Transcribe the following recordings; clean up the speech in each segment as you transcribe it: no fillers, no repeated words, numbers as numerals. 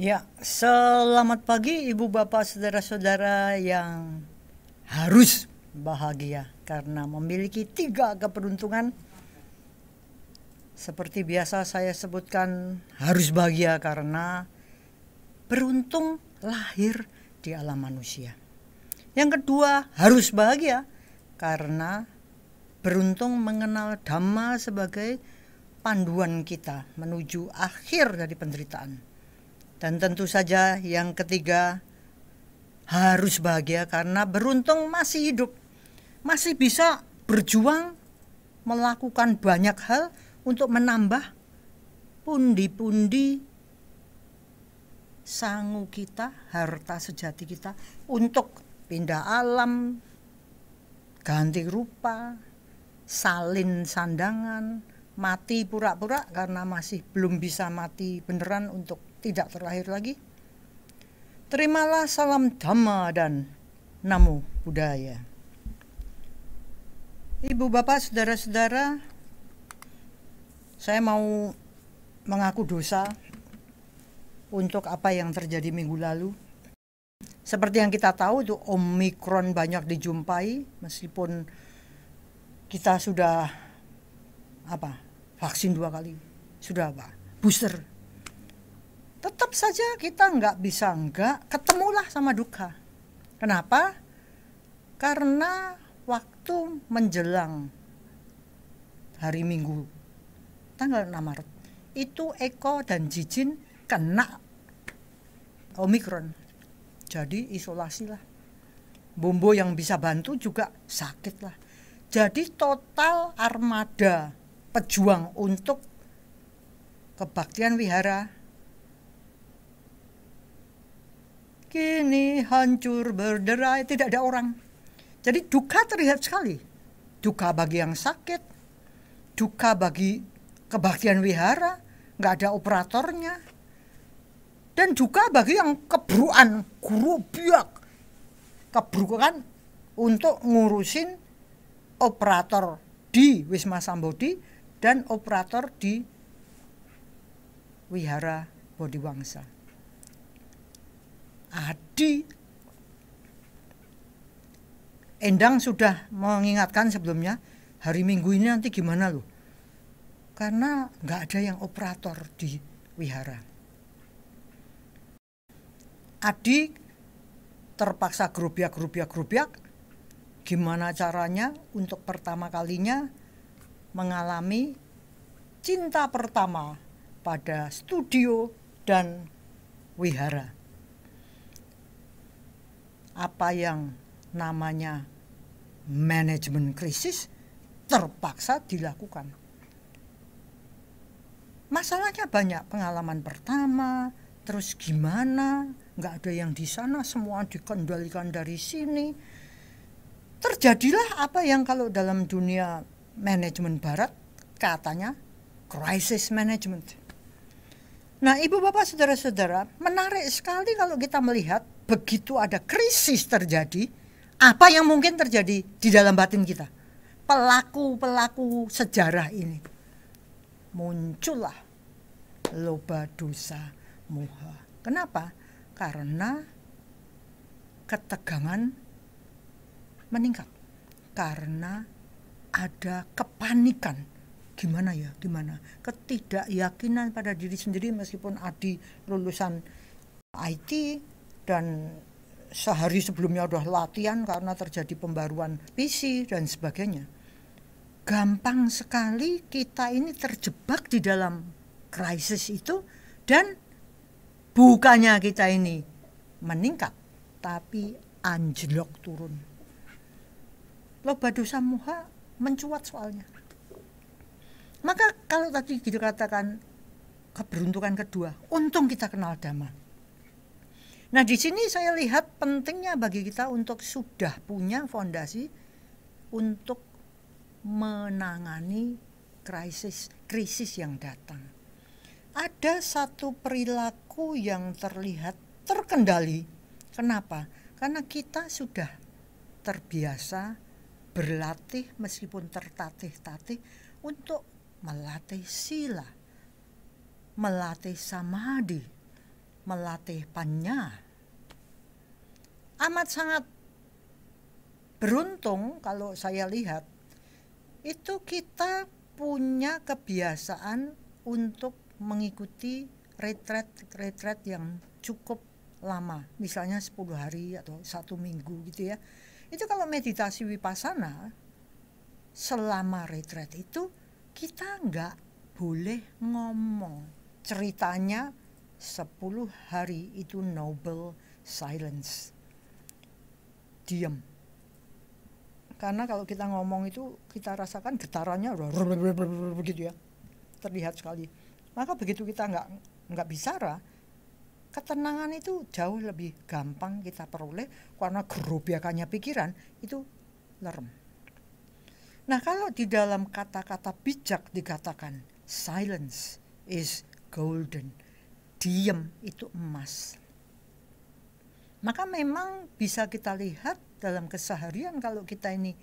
Ya, selamat pagi Ibu Bapak Saudara-saudara yang harus bahagia karena memiliki 3 keberuntungan. Seperti biasa saya sebutkan harus bahagia karena beruntung lahir di alam manusia. Yang kedua, harus bahagia karena beruntung mengenal Dhamma sebagai panduan kita menuju akhir dari penderitaan. Dan tentu saja yang ketiga, harus bahagia karena beruntung masih hidup, masih bisa berjuang melakukan banyak hal untuk menambah pundi-pundi sangu kita, harta sejati kita, untuk pindah alam, ganti rupa, salin sandangan, mati pura-pura karena masih belum bisa mati beneran untuk tidak terlahir lagi. Terimalah salam Dhamma dan Namo Buddhaya. Ibu bapak saudara-saudara, saya mau mengaku dosa untuk apa yang terjadi minggu lalu. Seperti yang kita tahu itu Omikron banyak dijumpai, meskipun kita sudah vaksin 2 kali, sudah booster. Tetap saja kita nggak bisa ketemulah sama duka. Kenapa? Karena waktu menjelang hari Minggu tanggal 6 Maret itu Eko dan Jijin kena Omikron. Jadi isolasi lah. Bombo yang bisa bantu juga sakit lah. Jadi total armada pejuang untuk kebaktian wihara kini hancur berderai, tidak ada orang. Jadi duka terlihat sekali. Duka bagi yang sakit, duka bagi kebaktian wihara, nggak ada operatornya. Dan duka bagi yang kebruan, kebrukan untuk ngurusin operator di Wisma Sambodi dan operator di Wihara Bodhiwangsa. Adi Endang sudah mengingatkan sebelumnya, hari Minggu ini nanti gimana loh, karena nggak ada yang operator di wihara. Adi terpaksa gerubiak, gimana caranya untuk pertama kalinya mengalami cinta pertama pada studio dan wihara. Apa yang namanya manajemen krisis terpaksa dilakukan. Masalahnya banyak, pengalaman pertama, terus gimana, nggak ada yang di sana, semua dikendalikan dari sini. Terjadilah apa yang kalau dalam dunia manajemen barat katanya crisis management. Nah, ibu bapak saudara-saudara, menarik sekali kalau kita melihat begitu ada krisis terjadi, apa yang mungkin terjadi di dalam batin kita. Pelaku-pelaku sejarah ini. Muncullah loba dosa moha. Kenapa? Karena ketegangan meningkat. Karena ada kepanikan. Gimana? Ketidakyakinan pada diri sendiri, meskipun Adi lulusan IT dan sehari sebelumnya udah latihan karena terjadi pembaruan PC dan sebagainya. Gampang sekali kita ini terjebak di dalam krisis itu, dan bukannya kita ini meningkat, tapi anjlok turun. Loba dosa moha mencuat soalnya. Maka kalau tadi dikatakan keberuntungan kedua, untung kita kenal Dhamma. Nah, di sini saya lihat pentingnya bagi kita untuk sudah punya fondasi untuk menangani krisis yang datang. Ada satu perilaku yang terlihat terkendali. Kenapa? Karena kita sudah terbiasa berlatih meskipun tertatih-tatih untuk melatih sila, melatih samadhi, melatih panya. Amat sangat beruntung kalau saya lihat, itu kita punya kebiasaan untuk mengikuti retret yang cukup lama, misalnya 10 hari atau 1 minggu gitu ya. Itu kalau meditasi Vipassana, selama retret itu kita nggak boleh ngomong. Ceritanya 10 hari itu noble silence, diam. Karena kalau kita ngomong itu kita rasakan getarannya begitu ya, terlihat sekali. Maka begitu kita nggak bicara, ketenangan itu jauh lebih gampang kita peroleh karena gerobakannya pikiran itu lerem. Nah, kalau di dalam kata-kata bijak dikatakan silence is golden, diam itu emas. Maka memang bisa kita lihat dalam keseharian kalau kita ini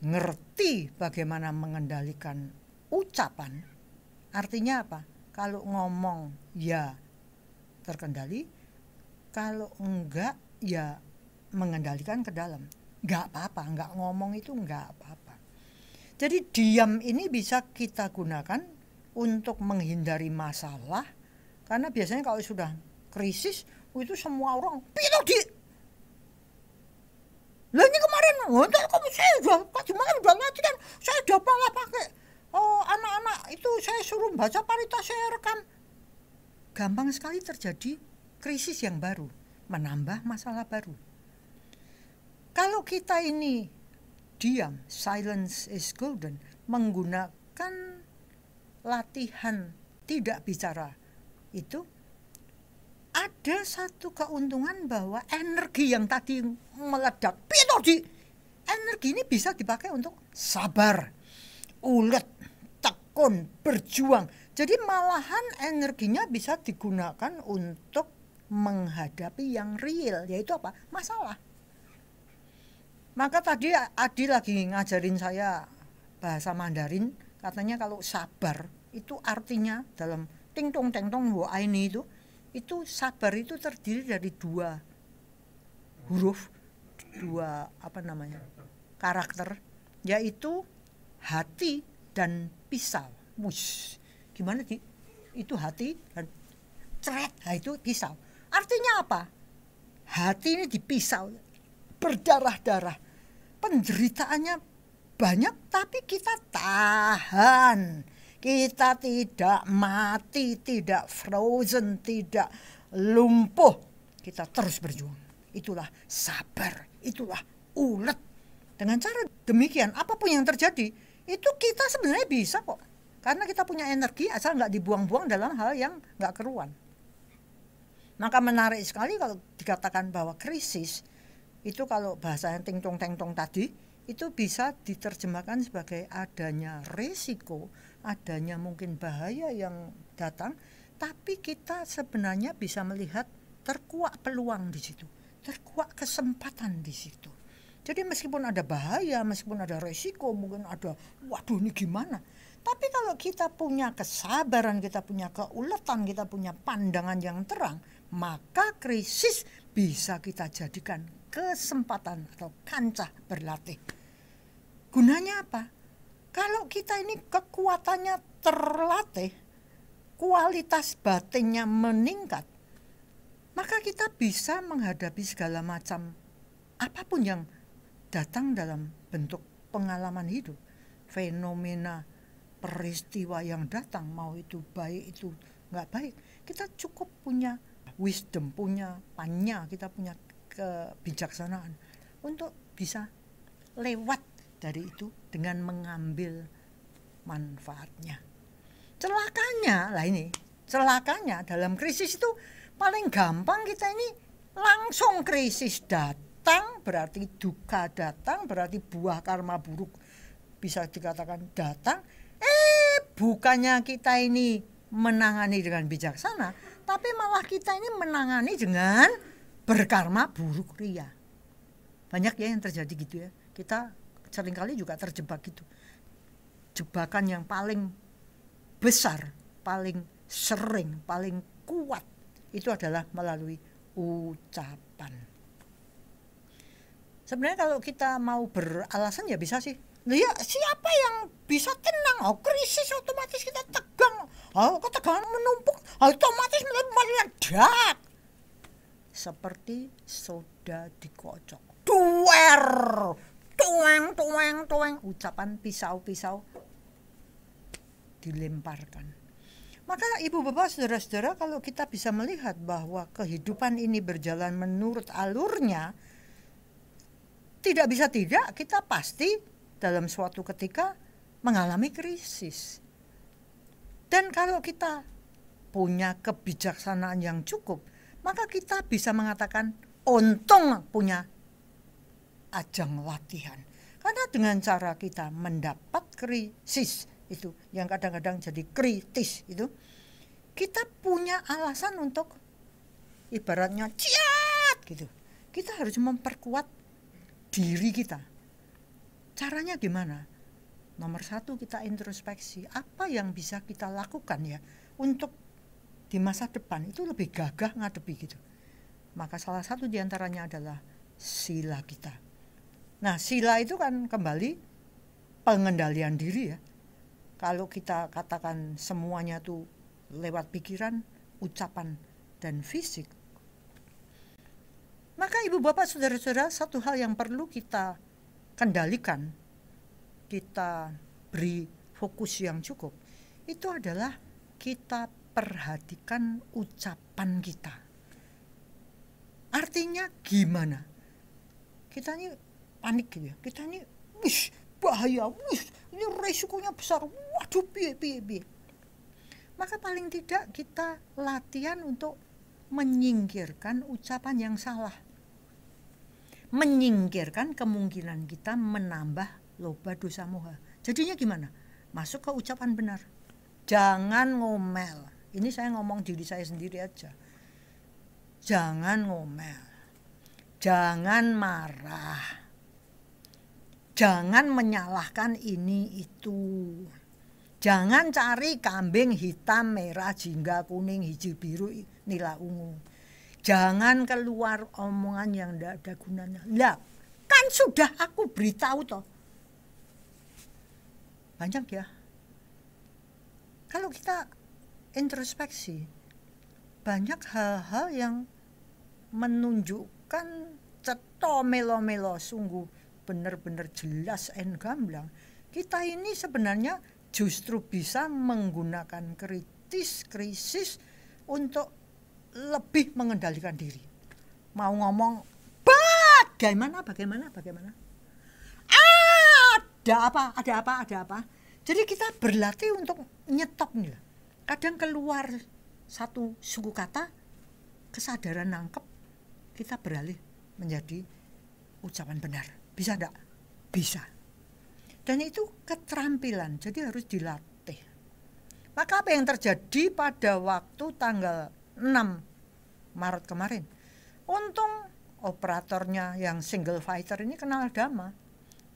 ngerti bagaimana mengendalikan ucapan. Artinya apa? Kalau ngomong ya terkendali, kalau enggak ya mengendalikan ke dalam. Enggak apa-apa, enggak ngomong itu enggak apa-apa. Jadi diam ini bisa kita gunakan untuk menghindari masalah, karena biasanya kalau sudah krisis itu semua orang pindah di. Lah ini kemarin, saya udah latihan, saya udah malah pakai anak-anak itu saya suruh baca parita, saya rekam. Gampang sekali terjadi krisis yang baru, menambah masalah baru. Kalau kita ini diam, silence is golden, menggunakan latihan tidak bicara itu, ada satu keuntungan bahwa energi yang tadi meledak, energi ini bisa dipakai untuk sabar, ulet, tekun, berjuang. Jadi malahan energinya bisa digunakan untuk menghadapi yang real, yaitu apa? Masalah. Maka tadi Adi lagi ngajarin saya bahasa Mandarin, katanya kalau sabar itu artinya dalam ting tong wo aini itu sabar itu terdiri dari 2 huruf, 2 karakter, yaitu hati dan pisau. Gimana sih? Itu hati dan ceret, itu pisau. Artinya apa? Hati ini dipisau, berdarah-darah, penderitaannya banyak, tapi kita tahan. Kita tidak mati, tidak frozen, tidak lumpuh. Kita terus berjuang. Itulah sabar, itulah ulet. Dengan cara demikian, apapun yang terjadi, itu kita sebenarnya bisa kok. Karena kita punya energi, asal nggak dibuang-buang dalam hal yang nggak keruan. Maka menarik sekali kalau dikatakan bahwa krisis, itu kalau bahasanya ting-tong teng-tong tadi, itu bisa diterjemahkan sebagai adanya resiko, adanya mungkin bahaya yang datang, tapi kita sebenarnya bisa melihat terkuak peluang di situ, terkuak kesempatan di situ. Jadi meskipun ada bahaya, meskipun ada resiko, mungkin ada, waduh ini gimana? Tapi kalau kita punya kesabaran, kita punya keuletan, kita punya pandangan yang terang, maka krisis bisa kita jadikan kesempatan atau kancah berlatih. Gunanya apa? Kalau kita ini kekuatannya terlatih, kualitas batinnya meningkat, maka kita bisa menghadapi segala macam apapun yang datang dalam bentuk pengalaman hidup, fenomena, peristiwa yang datang, mau itu baik itu nggak baik, kita cukup punya wisdom, punya panya, kita punya kebijaksanaan untuk bisa lewat dari itu dengan mengambil manfaatnya. Celakanya dalam krisis itu paling gampang kita ini langsung krisis datang, berarti duka datang, berarti buah karma buruk bisa dikatakan datang. Bukannya kita ini menangani dengan bijaksana, tapi malah kita ini menangani dengan berkarma buruk ria. Banyak ya yang terjadi gitu ya. Kita seringkali juga terjebak gitu. Jebakan yang paling besar, paling sering, paling kuat itu adalah melalui ucapan. Sebenarnya kalau kita mau beralasan ya bisa sih. Ya siapa yang bisa tenang? Krisis otomatis kita tegang. Ketegangan menumpuk, otomatis meledak. Seperti soda dikocok. Duer. Tueng. Ucapan pisau-pisau dilemparkan. Maka ibu bapak saudara-saudara, kalau kita bisa melihat bahwa kehidupan ini berjalan menurut alurnya, tidak bisa tidak kita pasti dalam suatu ketika mengalami krisis. Dan kalau kita punya kebijaksanaan yang cukup, maka kita bisa mengatakan untung punya ajang latihan. Karena dengan cara kita mendapat krisis itu, yang kadang-kadang jadi kritis itu, kita punya alasan untuk ibaratnya ciat gitu. Kita harus memperkuat diri kita. Caranya gimana? Nomor satu, kita introspeksi. Apa yang bisa kita lakukan ya untuk di masa depan itu lebih gagah ngadepi gitu. Maka salah satu diantaranya adalah sila kita. Nah, sila itu kan kembali pengendalian diri ya. Kalau kita katakan semuanya tuh lewat pikiran, ucapan, dan fisik, maka ibu bapak saudara-saudara, satu hal yang perlu kita kendalikan, kita beri fokus yang cukup, itu adalah kita perhatikan ucapan kita. Artinya gimana? Kita ini panik gitu ya, kita ini bahaya, ini resikonya besar, waduh piye. Maka paling tidak kita latihan untuk menyingkirkan ucapan yang salah, menyingkirkan kemungkinan kita menambah loba dosa moha. Jadinya gimana? Masuk ke ucapan benar. Jangan ngomel. Ini saya ngomong diri saya sendiri aja. Jangan ngomel. Jangan marah. Jangan menyalahkan ini itu. Jangan cari kambing hitam, merah, jingga, kuning, hijau, biru, nila, ungu. Jangan keluar omongan yang tidak ada gunanya. Lah, kan sudah aku beritahu toh. Banyak ya. Kalau kita introspeksi, banyak hal-hal yang menunjukkan ceto melo-melo, sungguh benar-benar jelas dan gamblang. Kita ini sebenarnya justru bisa menggunakan krisis untuk lebih mengendalikan diri. Mau ngomong bagaimana? Ada apa? Jadi kita berlatih untuk nyetop nih. Kadang keluar satu suku kata, kesadaran nangkep, kita beralih menjadi ucapan benar. Bisa enggak? Bisa. Dan itu keterampilan, jadi harus dilatih. Maka apa yang terjadi pada waktu tanggal 6 Maret kemarin? Untung operatornya yang single fighter ini kenal agama.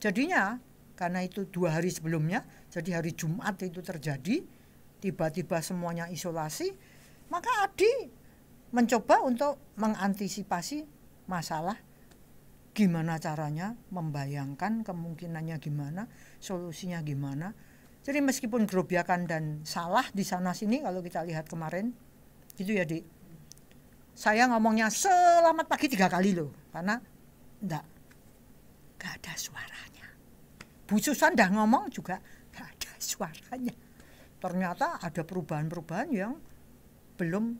Jadinya karena itu 2 hari sebelumnya, jadi hari Jumat itu terjadi, tiba-tiba semuanya isolasi, maka Adi mencoba untuk mengantisipasi masalah. Gimana caranya, membayangkan kemungkinannya gimana, solusinya gimana. Jadi meskipun gerobyakan dan salah di sana sini, kalau kita lihat kemarin gitu ya Dik, saya ngomongnya selamat pagi 3 kali loh, karena gak ada suaranya. Bu Susan dah ngomong juga gak ada suaranya. Ternyata ada perubahan-perubahan yang belum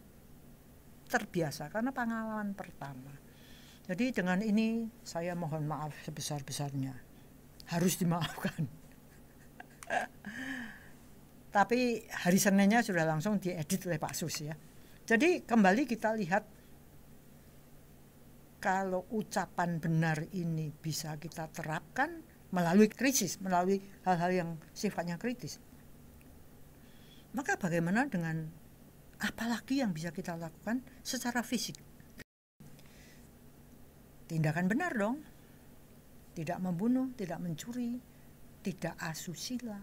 terbiasa karena pengalaman pertama. Jadi dengan ini saya mohon maaf sebesar-besarnya. Harus dimaafkan. Tapi hari Seninnya sudah langsung diedit oleh Pak Sus ya. Jadi kembali kita lihat, kalau ucapan benar ini bisa kita terapkan melalui krisis, melalui hal-hal yang sifatnya kritis. Maka bagaimana dengan apalagi yang bisa kita lakukan secara fisik? Tindakan benar dong. Tidak membunuh, tidak mencuri, tidak asusila,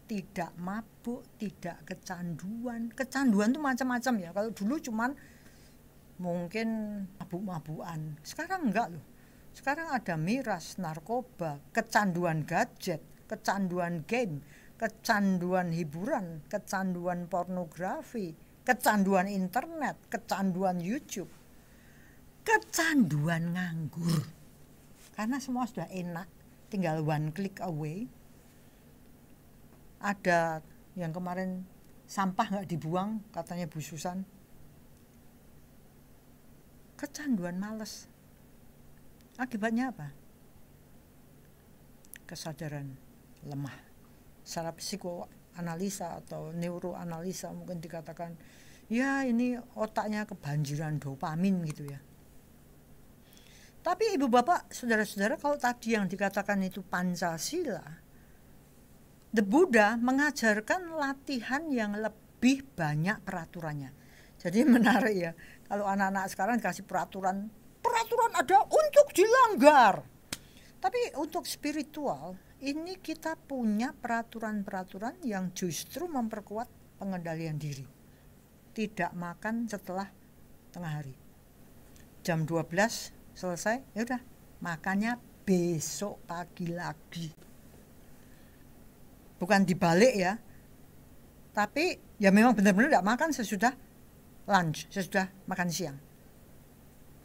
tidak mabuk, tidak kecanduan. Kecanduan itu macam-macam ya. Kalau dulu cuman mungkin mabuk-mabukan. Sekarang enggak loh. Sekarang ada miras, narkoba, kecanduan gadget, kecanduan game, kecanduan hiburan, kecanduan pornografi, kecanduan internet, kecanduan YouTube, kecanduan nganggur. Karena semua sudah enak, tinggal one click away. Ada yang kemarin sampah nggak dibuang, katanya Bu Susan. Kecanduan males. Akibatnya apa? Kesadaran lemah. Secara psikoanalisa atau neuroanalisa mungkin dikatakan, ya ini otaknya kebanjiran dopamin gitu ya. Tapi ibu bapak, saudara-saudara, kalau tadi yang dikatakan itu Pancasila, The Buddha mengajarkan latihan yang lebih banyak peraturannya. Jadi menarik ya, kalau anak-anak sekarang dikasih peraturan ada untuk dilanggar. Tapi untuk spiritual, ini kita punya peraturan-peraturan yang justru memperkuat pengendalian diri. Tidak makan setelah tengah hari. Jam 12 selesai, ya udah, makannya besok pagi lagi. Bukan dibalik ya. Tapi ya memang benar-benar tidak makan sesudah lunch, sesudah makan siang.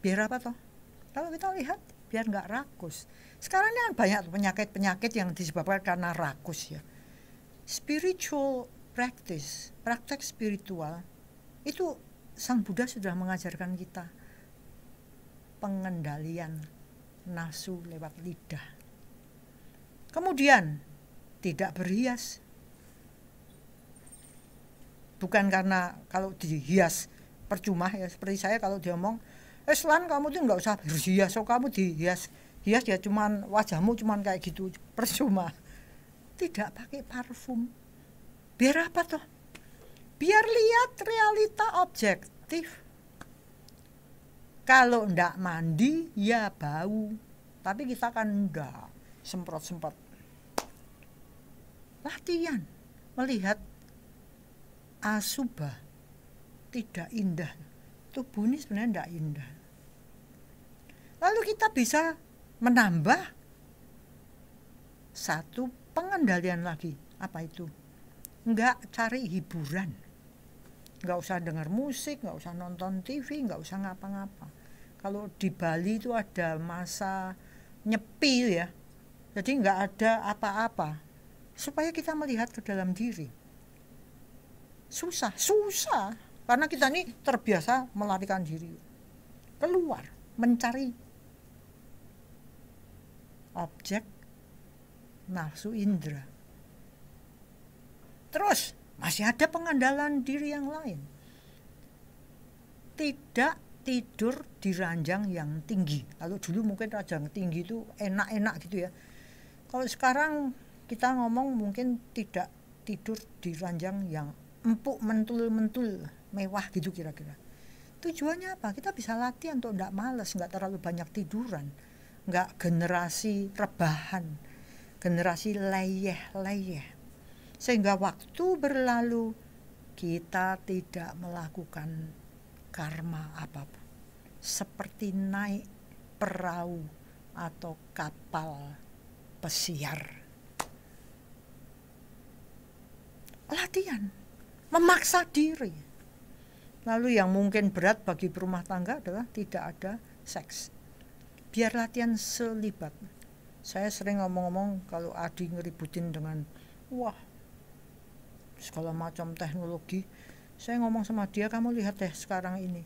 Biar apa toh? Kalau kita lihat, biar nggak rakus. Sekarang ini banyak penyakit-penyakit yang disebabkan karena rakus ya. Spiritual practice, praktek spiritual, itu Sang Buddha sudah mengajarkan kita pengendalian nafsu lewat lidah. Kemudian tidak berhias. Bukan karena kalau dihias percuma ya, seperti saya kalau dia ngomong, Lan kamu tuh nggak usah berhias, so kamu dihias ya cuman wajahmu cuman kayak gitu, percuma. Tidak pakai parfum. Biar apa toh? Biar lihat realita objektif. Kalau ndak mandi ya bau, tapi kita kan ndak semprot-semprot. Latihan melihat asubha tidak indah. Tubuh ini sebenarnya ndak indah. Lalu kita bisa menambah satu pengendalian lagi. Apa itu? Enggak cari hiburan. Enggak usah dengar musik, enggak usah nonton TV, enggak usah ngapa-ngapa. Kalau di Bali itu ada masa nyepi ya. Jadi enggak ada apa-apa. Supaya kita melihat ke dalam diri. Susah. Karena kita ini terbiasa melarikan diri. Keluar, mencari objek nafsu indera. Terus masih ada pengandalan diri yang lain. Tidak tidur di ranjang yang tinggi. Kalau dulu mungkin ranjang tinggi itu enak-enak gitu ya. Kalau sekarang kita ngomong mungkin tidak tidur di ranjang yang empuk, mentul-mentul, mewah gitu kira-kira. Tujuannya apa? Kita bisa latihan untuk tidak malas, nggak terlalu banyak tiduran, nggak generasi rebahan, generasi leyeh-leyeh. Sehingga waktu berlalu kita tidak melakukan karma apapun. Seperti naik perahu atau kapal pesiar. Latihan, memaksa diri. Lalu yang mungkin berat bagi berumah tangga adalah tidak ada seks. Biar latihan selibat. Saya sering ngomong-ngomong kalau Adi ngeributin dengan segala macam teknologi. Saya ngomong sama dia, kamu lihat deh sekarang ini.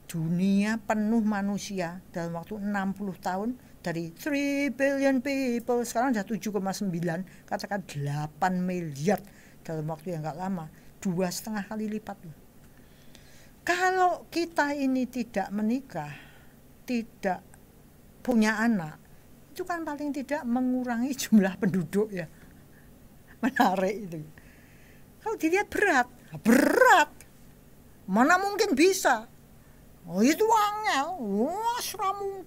Dunia penuh manusia dalam waktu 60 tahun. Dari 3 billion people, sekarang sudah 7,9, katakan 8 miliar dalam waktu yang gak lama. 2,5 kali lipat. Kalau kita ini tidak menikah, tidak punya anak, itu kan paling tidak mengurangi jumlah penduduk ya. Menarik itu. Kalau dilihat berat. Mana mungkin bisa? Oh itu angel.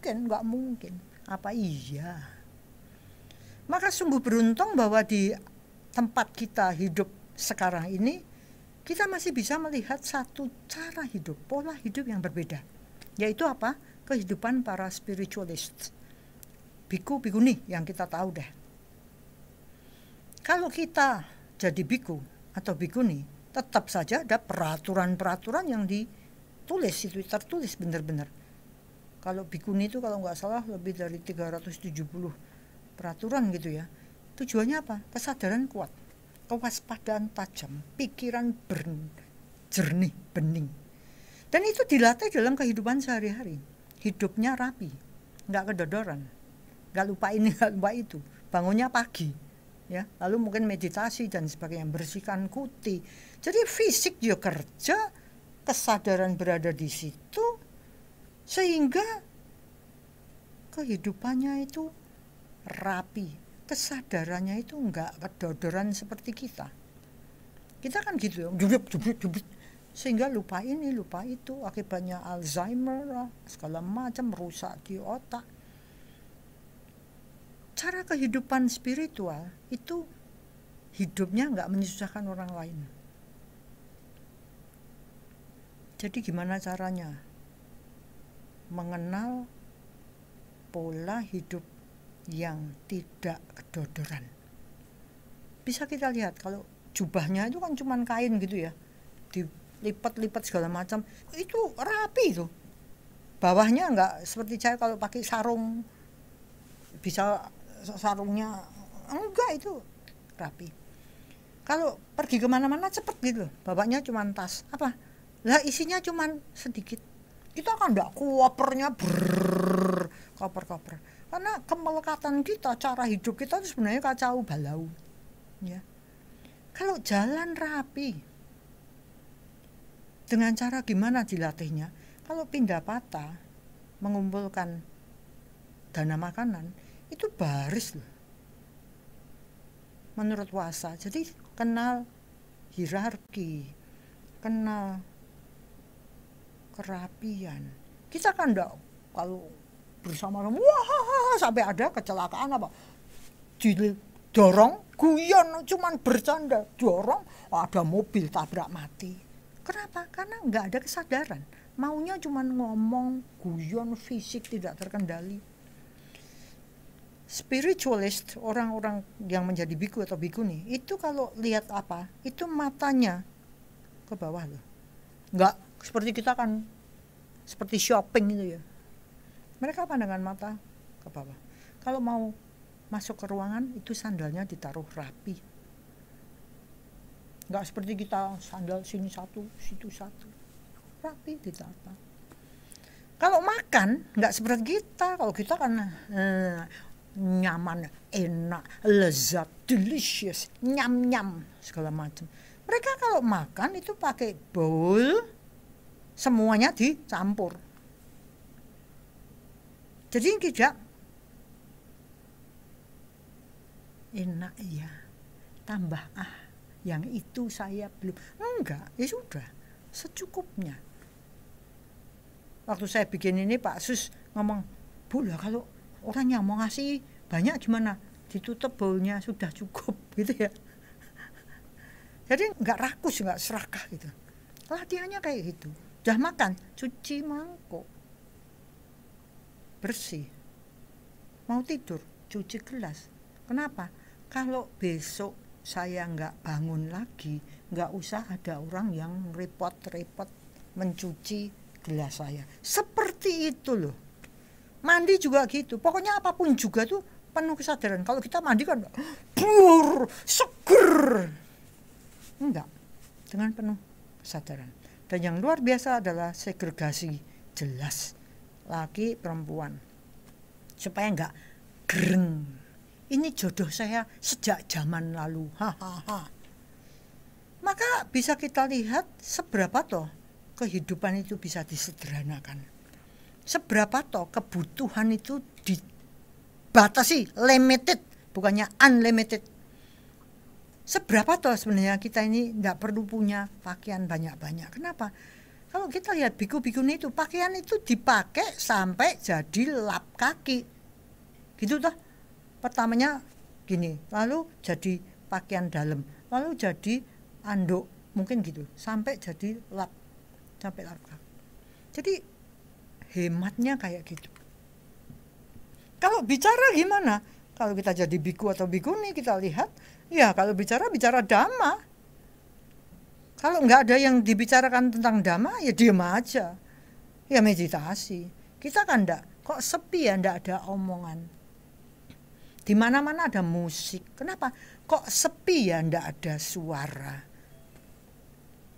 Nggak mungkin. Apa iya? Maka sungguh beruntung bahwa di tempat kita hidup sekarang ini kita masih bisa melihat satu cara hidup, pola hidup yang berbeda. Yaitu apa? Kehidupan para spiritualist. Biku, bikuni yang kita tahu deh. Kalau kita jadi biku atau bikuni, tetap saja ada peraturan-peraturan yang ditulis, itu tertulis benar-benar. Kalau bikuni itu kalau nggak salah lebih dari 370 peraturan gitu ya. Tujuannya apa? Kesadaran kuat, kewaspadaan tajam, pikiran jernih, bening. Dan itu dilatih dalam kehidupan sehari-hari. Hidupnya rapi, nggak kedodoran, nggak lupa ini, nggak lupa itu. Bangunnya pagi, ya, lalu mungkin meditasi dan sebagainya, bersihkan kuti. Jadi fisik dia kerja, kesadaran berada di situ, sehingga kehidupannya itu rapi, kesadarannya itu enggak kedodoran seperti kita. Kita kan gitu ya, jubit, sehingga lupa ini, lupa itu, akibatnya Alzheimer, segala macam rusak di otak. Cara kehidupan spiritual itu hidupnya enggak menyusahkan orang lain. Jadi gimana caranya? Mengenal pola hidup yang tidak kedodoran. Bisa kita lihat kalau jubahnya itu kan cuma kain gitu ya, dilipat-lipat segala macam, itu rapi itu. Bawahnya enggak seperti saya kalau pakai sarung, bisa sarungnya enggak, itu rapi. Kalau pergi kemana-mana cepet gitu, bawahnya cuma tas, apa? Lah isinya cuma sedikit. Kita kan enggak kopernya koper-koper. Karena kemelekatan kita, cara hidup kita itu sebenarnya kacau balau. Ya. Kalau jalan rapi, dengan cara gimana dilatihnya? Kalau pindah patah, mengumpulkan dana makanan, itu baris loh. Menurut Wasa. Jadi kenal hierarki, kenal kerapian. Kita kan enggak kalau bersama wah sampai ada kecelakaan apa didorong guyon, cuman bercanda, dorong ada mobil tabrak mati. Kenapa? Karena nggak ada kesadaran, maunya cuman ngomong guyon, fisik tidak terkendali. Spiritualist, orang-orang yang menjadi biku atau bikuni itu kalau lihat apa, itu matanya ke bawah loh, nggak seperti kita kan seperti shopping gitu ya. Mereka pandangan mata ke bawah. Kalau mau masuk ke ruangan, itu sandalnya ditaruh rapi. Nggak seperti kita sandal sini satu, situ satu. Rapi ditata. Kalau makan, nggak seperti kita. Kalau kita kan nyaman, enak, lezat, delicious, nyam-nyam, segala macam. Mereka kalau makan itu pakai bowl, semuanya dicampur. Jadi tidak enak ya, tambah yang itu saya belum, enggak, ya sudah secukupnya. Waktu saya bikin ini Pak Sus ngomong, Bu lah kalau orang yang mau ngasih banyak gimana, ditutup bowlnya sudah cukup gitu ya. Jadi enggak rakus, enggak serakah gitu. Latihannya kayak gitu. Udah makan, cuci mangkok, bersih. Mau tidur, cuci gelas. Kenapa? Kalau besok saya nggak bangun lagi, nggak usah ada orang yang repot-repot mencuci gelas saya. Seperti itu loh. Mandi juga gitu. Pokoknya apapun juga tuh penuh kesadaran. Kalau kita mandi kan pur, seger. Enggak. Dengan penuh kesadaran. Dan yang luar biasa adalah segregasi jelas. Laki perempuan. Supaya enggak gereng. Ini jodoh saya sejak zaman lalu. Hahaha. Maka bisa kita lihat seberapa toh kehidupan itu bisa disederhanakan. Seberapa toh kebutuhan itu dibatasi, limited, bukannya unlimited. Seberapa toh sebenarnya kita ini tidak perlu punya pakaian banyak-banyak. Kenapa? Kalau kita lihat biku-bikuni itu, pakaian itu dipakai sampai jadi lap kaki. Gitu toh. Pertamanya gini, lalu jadi pakaian dalam, lalu jadi anduk mungkin gitu, sampai jadi lap, sampai lap. Jadi hematnya kayak gitu. Kalau bicara gimana? Kalau kita jadi biku atau bikuni, kita lihat, ya kalau bicara dhamma. Kalau nggak ada yang dibicarakan tentang dhamma, ya diam aja, ya meditasi. Kita kan enggak, kok sepi ya, enggak ada omongan. Di mana-mana ada musik. Kenapa? Kok sepi ya, enggak ada suara.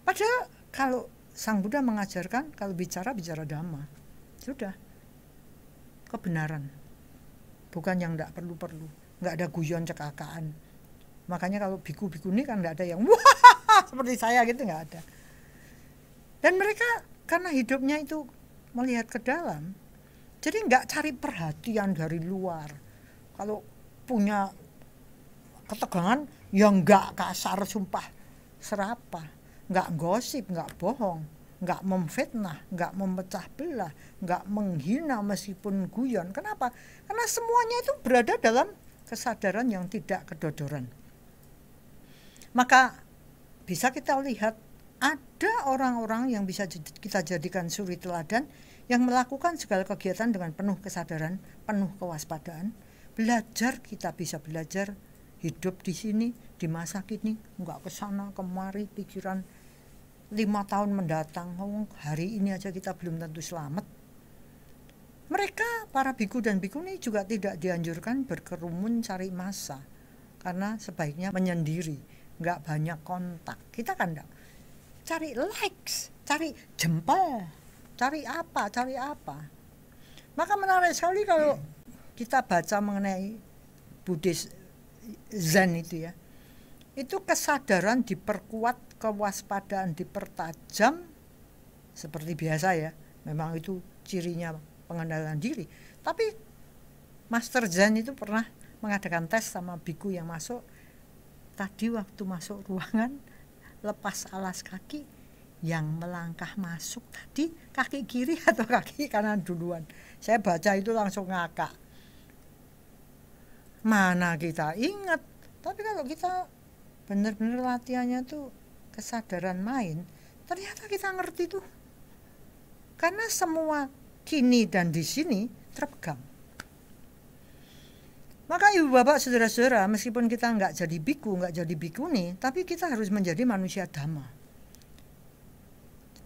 Padahal kalau Sang Buddha mengajarkan, kalau bicara dhamma. Sudah. Kebenaran. Bukan yang enggak perlu-perlu. Enggak ada guyon cekakaan. Makanya kalau biku-bikuni kan enggak ada yang wah seperti saya gitu, enggak ada. Dan mereka karena hidupnya itu melihat ke dalam, jadi enggak cari perhatian dari luar. Kalau punya ketegangan, ya enggak kasar sumpah serapah. Nggak gosip, nggak bohong, nggak memfitnah, nggak memecah belah, nggak menghina meskipun guyon. Kenapa? Karena semuanya itu berada dalam kesadaran yang tidak kedodoran. Maka bisa kita lihat ada orang-orang yang bisa kita jadikan suri teladan yang melakukan segala kegiatan dengan penuh kesadaran, penuh kewaspadaan. Belajar, kita bisa belajar hidup di sini, di masa kini, nggak kesana kemari pikiran 5 tahun mendatang. Hari ini aja kita belum tentu selamat. Mereka, para biku dan bikuni juga tidak dianjurkan berkerumun cari massa, karena sebaiknya menyendiri, nggak banyak kontak. Kita kan enggak cari likes, cari jempol, cari apa. Maka menarik sekali kalau kita baca mengenai Buddhis Zen itu ya. Itu kesadaran diperkuat, kewaspadaan dipertajam seperti biasa ya. Memang itu cirinya pengenalan diri. Tapi Master Zen itu pernah mengadakan tes sama biku yang masuk. Tadi waktu masuk ruangan, lepas alas kaki, yang melangkah masuk tadi kaki kiri atau kaki kanan duluan. Saya baca itu langsung ngakak. Mana kita ingat. Tapi kalau kita benar-benar latihannya tuh kesadaran main, ternyata kita ngerti tuh. Karena semua kini dan di sini terpegang. Maka ibu bapak saudara-saudara, meskipun kita nggak jadi biku, nggak jadi bikuni, tapi kita harus menjadi manusia dhamma.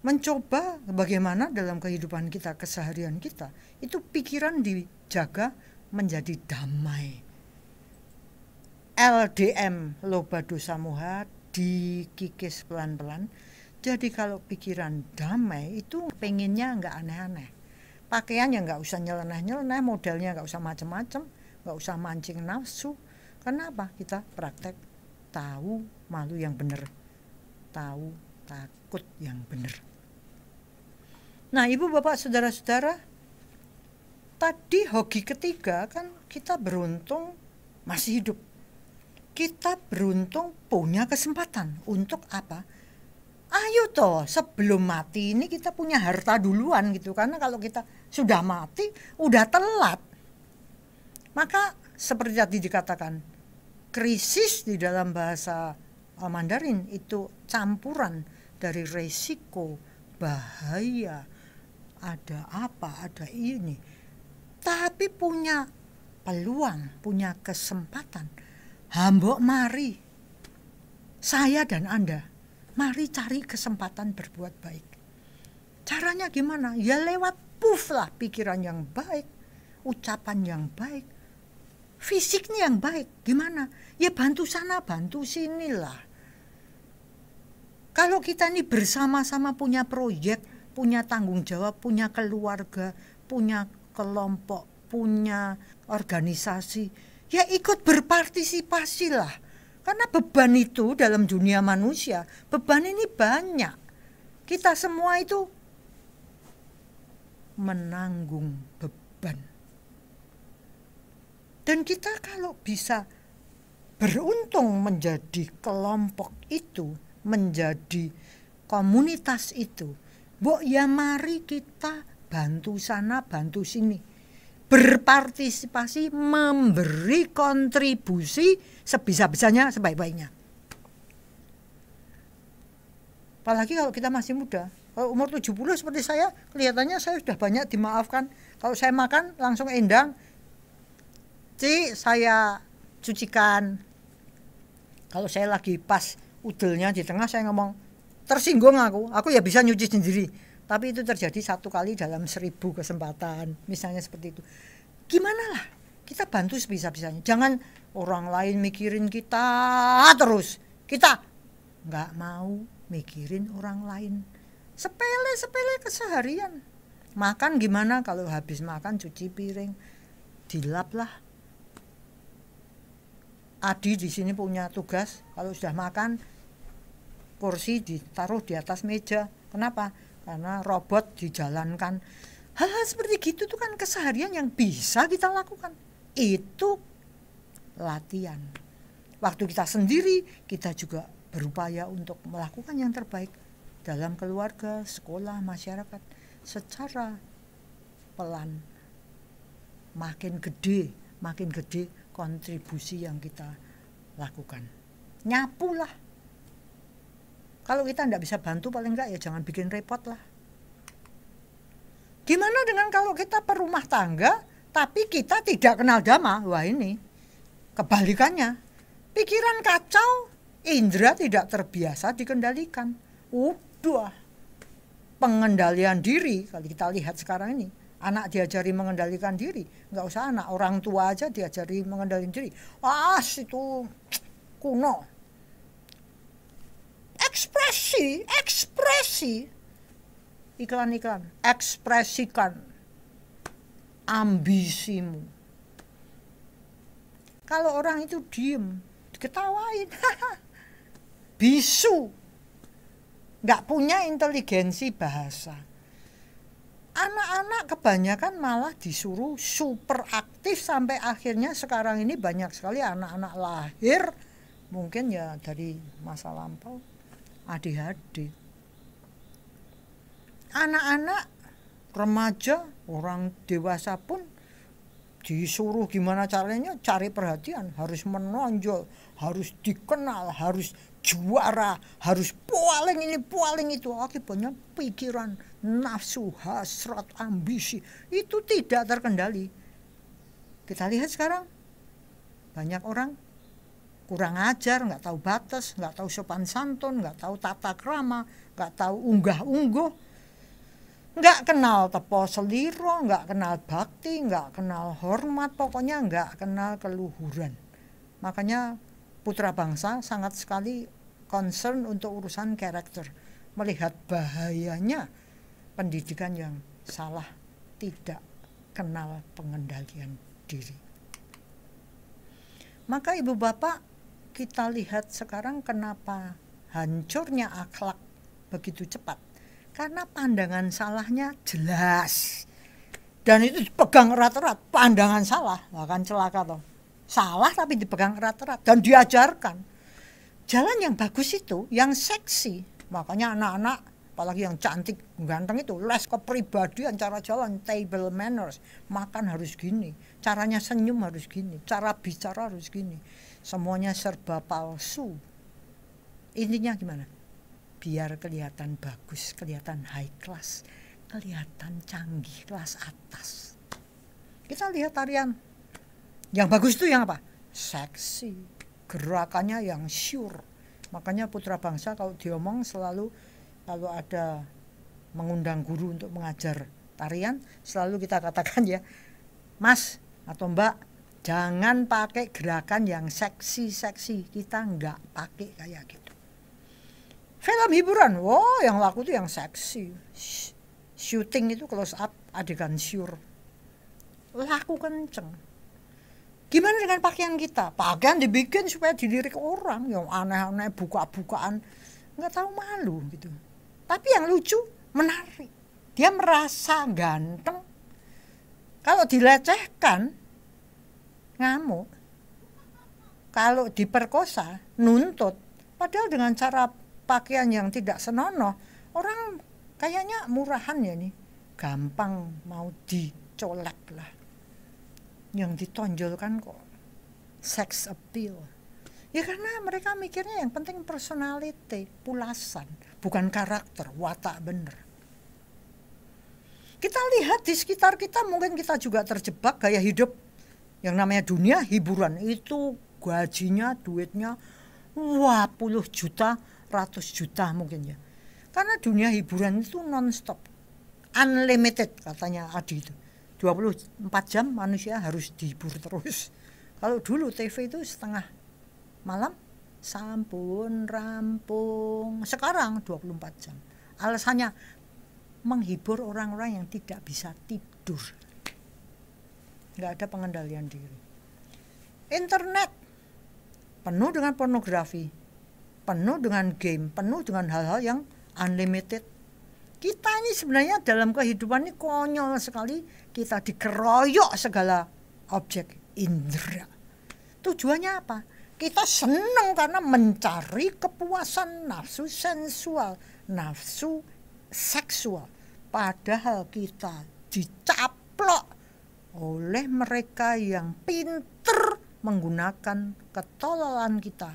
Mencoba bagaimana dalam kehidupan kita, keseharian kita, itu pikiran dijaga menjadi damai. LDM, loba dosa moha, dikikis pelan-pelan. Jadi kalau pikiran damai itu pengennya nggak aneh-aneh. Pakaiannya nggak usah nyeleneh-nyeleneh, modelnya nggak usah macem-macem, nggak usah mancing nafsu. Kenapa? Kita praktek tahu malu yang benar, tahu takut yang benar. Nah, ibu bapak saudara-saudara, tadi hoki ketiga kan kita beruntung masih hidup. Kita beruntung punya kesempatan untuk apa? Ayo toh, sebelum mati ini kita punya harta duluan gitu. Karena kalau kita sudah mati, udah telat. Maka seperti tadi dikatakan, krisis di dalam bahasa Mandarin itu campuran dari resiko, bahaya, ada apa, ada ini. Tapi punya peluang, punya kesempatan. Hambok mari, saya dan Anda, mari cari kesempatan berbuat baik. Caranya gimana? Ya lewat lah, pikiran yang baik, ucapan yang baik, fisiknya yang baik. Gimana? Ya bantu sana, bantu sinilah. Kalau kita ini bersama-sama punya proyek, punya tanggung jawab, punya keluarga, punya kelompok, punya organisasi, ya ikut berpartisipasi lah. Karena beban itu dalam dunia manusia, beban ini banyak. Kita semua itu menanggung beban. Dan kita kalau bisa beruntung menjadi kelompok itu, menjadi komunitas itu, ya mari kita bantu sana, bantu sini. Berpartisipasi, memberi kontribusi sebisa-bisanya, sebaik-baiknya. Apalagi kalau kita masih muda. Kalau umur 70 seperti saya, kelihatannya saya sudah banyak dimaafkan. Kalau saya makan langsung endang, saya cucikan. Kalau saya lagi pas udelnya di tengah, saya ngomong, tersinggung aku ya bisa nyuci sendiri. Tapi itu terjadi 1 kali dalam 1000 kesempatan, misalnya seperti itu. Gimana lah, kita bantu sebisa-bisanya. Jangan orang lain mikirin kita terus. Kita nggak mau mikirin orang lain. Sepele keseharian. Makan gimana, kalau habis makan cuci piring, dilap lah. Adi di sini punya tugas, kalau sudah makan kursi ditaruh di atas meja. Kenapa? Karena robot dijalankan. Hal-hal seperti gitu tuh kan keseharian yang bisa kita lakukan. Itu latihan. Waktu kita sendiri, kita juga berupaya untuk melakukan yang terbaik dalam keluarga, sekolah, masyarakat, secara pelan. Makin gede kontribusi yang kita lakukan. Nyapulah. Kalau kita tidak bisa bantu, paling enggak ya jangan bikin repot lah. Gimana dengan kalau kita perumah tangga, tapi kita tidak kenal dhamma? Wah, ini kebalikannya. Pikiran kacau, indera tidak terbiasa dikendalikan. Udah, pengendalian diri, kalau kita lihat sekarang ini, anak diajari mengendalikan diri, nggak usah anak, orang tua aja diajari mengendalikan diri. Itu kuno. Ekspresi, iklan-iklan, ekspresikan ambisimu. Kalau orang itu diem, diketawain, bisu, nggak punya inteligensi bahasa. Anak-anak kebanyakan malah disuruh super aktif, sampai akhirnya sekarang ini banyak sekali anak-anak lahir mungkin ya dari masa lampau ADHD. Anak-anak, remaja, orang dewasa pun disuruh gimana caranya cari perhatian, harus menonjol, harus dikenal, harus juara, harus paling ini paling itu. Akibatnya pikiran, nafsu, hasrat, ambisi itu tidak terkendali. Kita lihat sekarang banyak orang kurang ajar, nggak tahu batas, nggak tahu sopan santun, nggak tahu tata krama, nggak tahu unggah-ungguh, nggak kenal tepo seliro, nggak kenal bakti, nggak kenal hormat, pokoknya nggak kenal keluhuran. Makanya putra bangsa sangat sekali concern untuk urusan karakter, melihat bahayanya pendidikan yang salah, tidak kenal pengendalian diri. Maka ibu bapak, kita lihat sekarang kenapa hancurnya akhlak begitu cepat. Karena pandangan salahnya jelas. Dan itu dipegang erat-erat, pandangan salah, akan celaka toh. Salah tapi dipegang erat-erat dan diajarkan. Jalan yang bagus itu, yang seksi. Makanya anak-anak, apalagi yang cantik, ganteng itu, les kepribadian, cara jalan, table manners, makan harus gini, caranya senyum harus gini, cara bicara harus gini. Semuanya serba palsu. Intinya gimana? Biar kelihatan bagus, kelihatan high class, kelihatan canggih, kelas atas. Kita lihat tarian yang bagus itu yang apa? Seksi, gerakannya yang sure. Makanya putra bangsa kalau diomong selalu, kalau ada mengundang guru untuk mengajar tarian, selalu kita katakan ya, Mas atau Mbak, jangan pakai gerakan yang seksi-seksi, kita nggak pakai kayak gitu. Film hiburan, yang laku itu yang seksi. Shooting itu close up, adegan sure, laku kenceng. Gimana dengan pakaian kita? Pakaian dibikin supaya dilirik orang, yang aneh-aneh, buka-bukaan, nggak tahu malu gitu. Tapi yang lucu, menarik. Dia merasa ganteng. Kalau dilecehkan, ngamuk. Kalau diperkosa, nuntut. Padahal dengan cara pakaian yang tidak senonoh, orang kayaknya murahan ya nih, gampang mau dicolek lah. Yang ditonjolkan kok sex appeal. Ya karena mereka mikirnya yang penting personality, pulasan, bukan karakter, watak bener. Kita lihat di sekitar kita, mungkin kita juga terjebak gaya hidup yang namanya dunia hiburan. Itu gajinya, duitnya, wah puluh juta, ratus juta mungkin ya. Karena dunia hiburan itu non-stop, unlimited katanya Adi itu. 24 jam manusia harus dihibur terus. Kalau dulu TV itu setengah malam, sampun, rampung. Sekarang 24 jam. Alasannya menghibur orang-orang yang tidak bisa tidur. Nggak ada pengendalian diri. Internet penuh dengan pornografi, penuh dengan game, penuh dengan hal-hal yang unlimited. Kita ini sebenarnya dalam kehidupan ini konyol sekali, kita dikeroyok segala objek indera. Tujuannya apa? Kita senang karena mencari kepuasan nafsu sensual, nafsu seksual. Padahal kita dicaplok oleh mereka yang pinter menggunakan ketololan kita,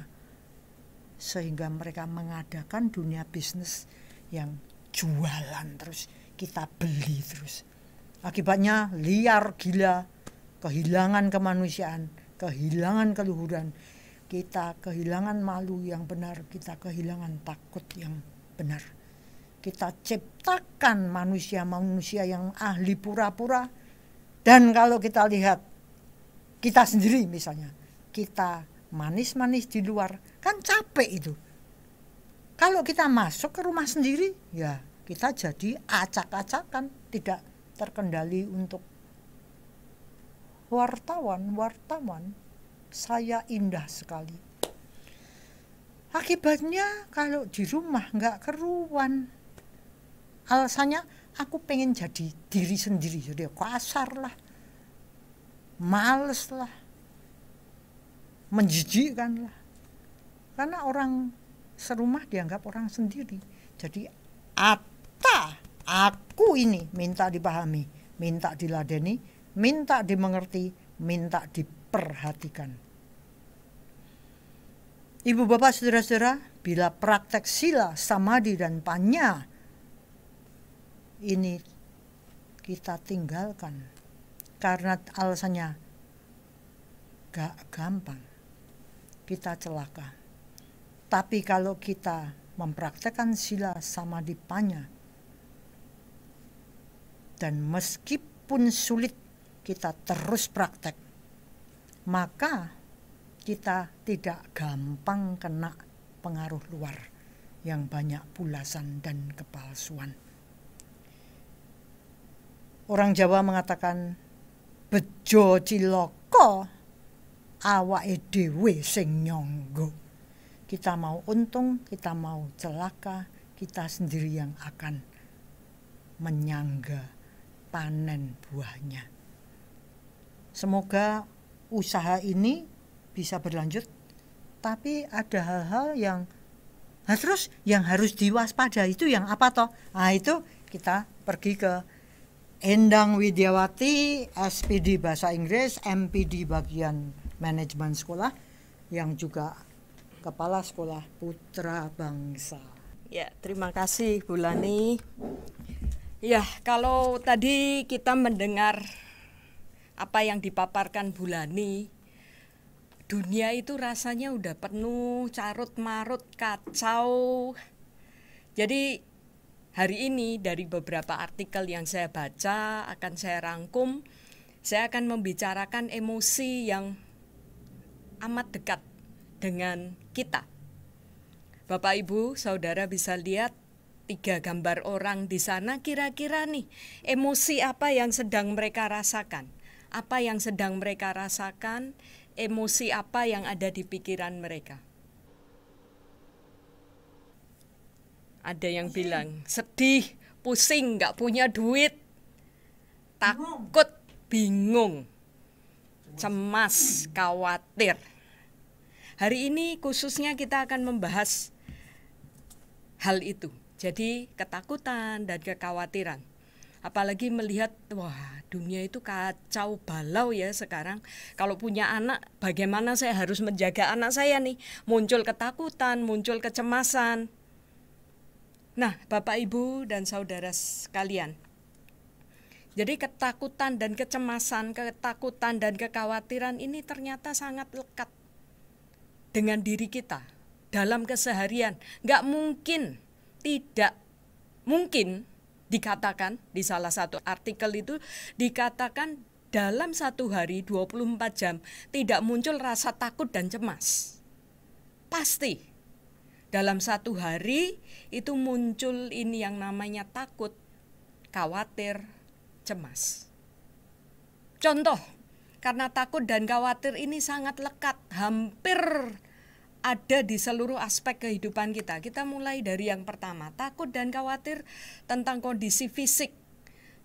sehingga mereka mengadakan dunia bisnis yang jualan terus, kita beli terus. Akibatnya liar gila, kehilangan kemanusiaan, kehilangan keluhuran, kita kehilangan malu yang benar, kita kehilangan takut yang benar. Kita ciptakan manusia-manusia yang ahli pura-pura, dan kalau kita lihat kita sendiri misalnya, kita manis-manis di luar, kan capek itu. Kalau kita masuk ke rumah sendiri, ya kita jadi acak-acakan, tidak terkendali untuk wartawan, saya indah sekali. Akibatnya kalau di rumah nggak keruan. Alasannya aku pengen jadi diri sendiri, jadi kasar lah, males lah, menjijikkan lah. Karena orang serumah dianggap orang sendiri. Jadi aku ini minta dipahami, minta diladeni, minta dimengerti, minta diperhatikan. Ibu bapak saudara-saudara, bila praktek sila, samadhi dan panya ini kita tinggalkan karena alasannya gak gampang, kita celaka. Tapi kalau kita mempraktekkan sila samadhi panya, dan meskipun sulit kita terus praktek, maka kita tidak gampang kena pengaruh luar yang banyak bulasan dan kepalsuan. Orang Jawa mengatakan bejo cilaka awake dhewe sing nyangga. Kita mau untung, kita mau celaka, kita sendiri yang akan menyangga panen buahnya. Semoga usaha ini bisa berlanjut, tapi ada hal-hal yang terus yang harus diwaspada. Itu yang apa toh? Nah itu kita pergi ke Endang Widiawati, SPD Bahasa Inggris, MPD bagian manajemen sekolah, yang juga Kepala Sekolah Putra Bangsa. Ya, terima kasih Bu Lani. Ya, kalau tadi kita mendengar apa yang dipaparkan Bu Lani, dunia itu rasanya udah penuh, carut marut, kacau. Jadi hari ini dari beberapa artikel yang saya baca, akan saya rangkum, saya akan membicarakan emosi yang amat dekat dengan kita. Bapak Ibu, Saudara bisa lihat 3 gambar orang di sana, kira-kira nih emosi apa yang sedang mereka rasakan? Apa yang sedang mereka rasakan? Emosi apa yang ada di pikiran mereka? Ada yang bilang sedih, pusing, gak punya duit, takut, bingung, cemas, khawatir. Hari ini khususnya kita akan membahas hal itu. Jadi ketakutan dan kekhawatiran. Apalagi melihat, wah dunia itu kacau balau ya sekarang. Kalau punya anak, bagaimana saya harus menjaga anak saya nih? Muncul ketakutan, muncul kecemasan. Nah, Bapak, Ibu, dan saudara sekalian, jadi ketakutan dan kecemasan, ketakutan dan kekhawatiran ini ternyata sangat lekat dengan diri kita dalam keseharian. Nggak mungkin, tidak mungkin dikatakan, di salah satu artikel itu dikatakan dalam satu hari 24 jam tidak muncul rasa takut dan cemas. Pasti dalam satu hari itu muncul ini yang namanya takut, khawatir, cemas. Contoh, karena takut dan khawatir ini sangat lekat, hampir ada di seluruh aspek kehidupan kita. Kita mulai dari yang pertama, takut dan khawatir tentang kondisi fisik.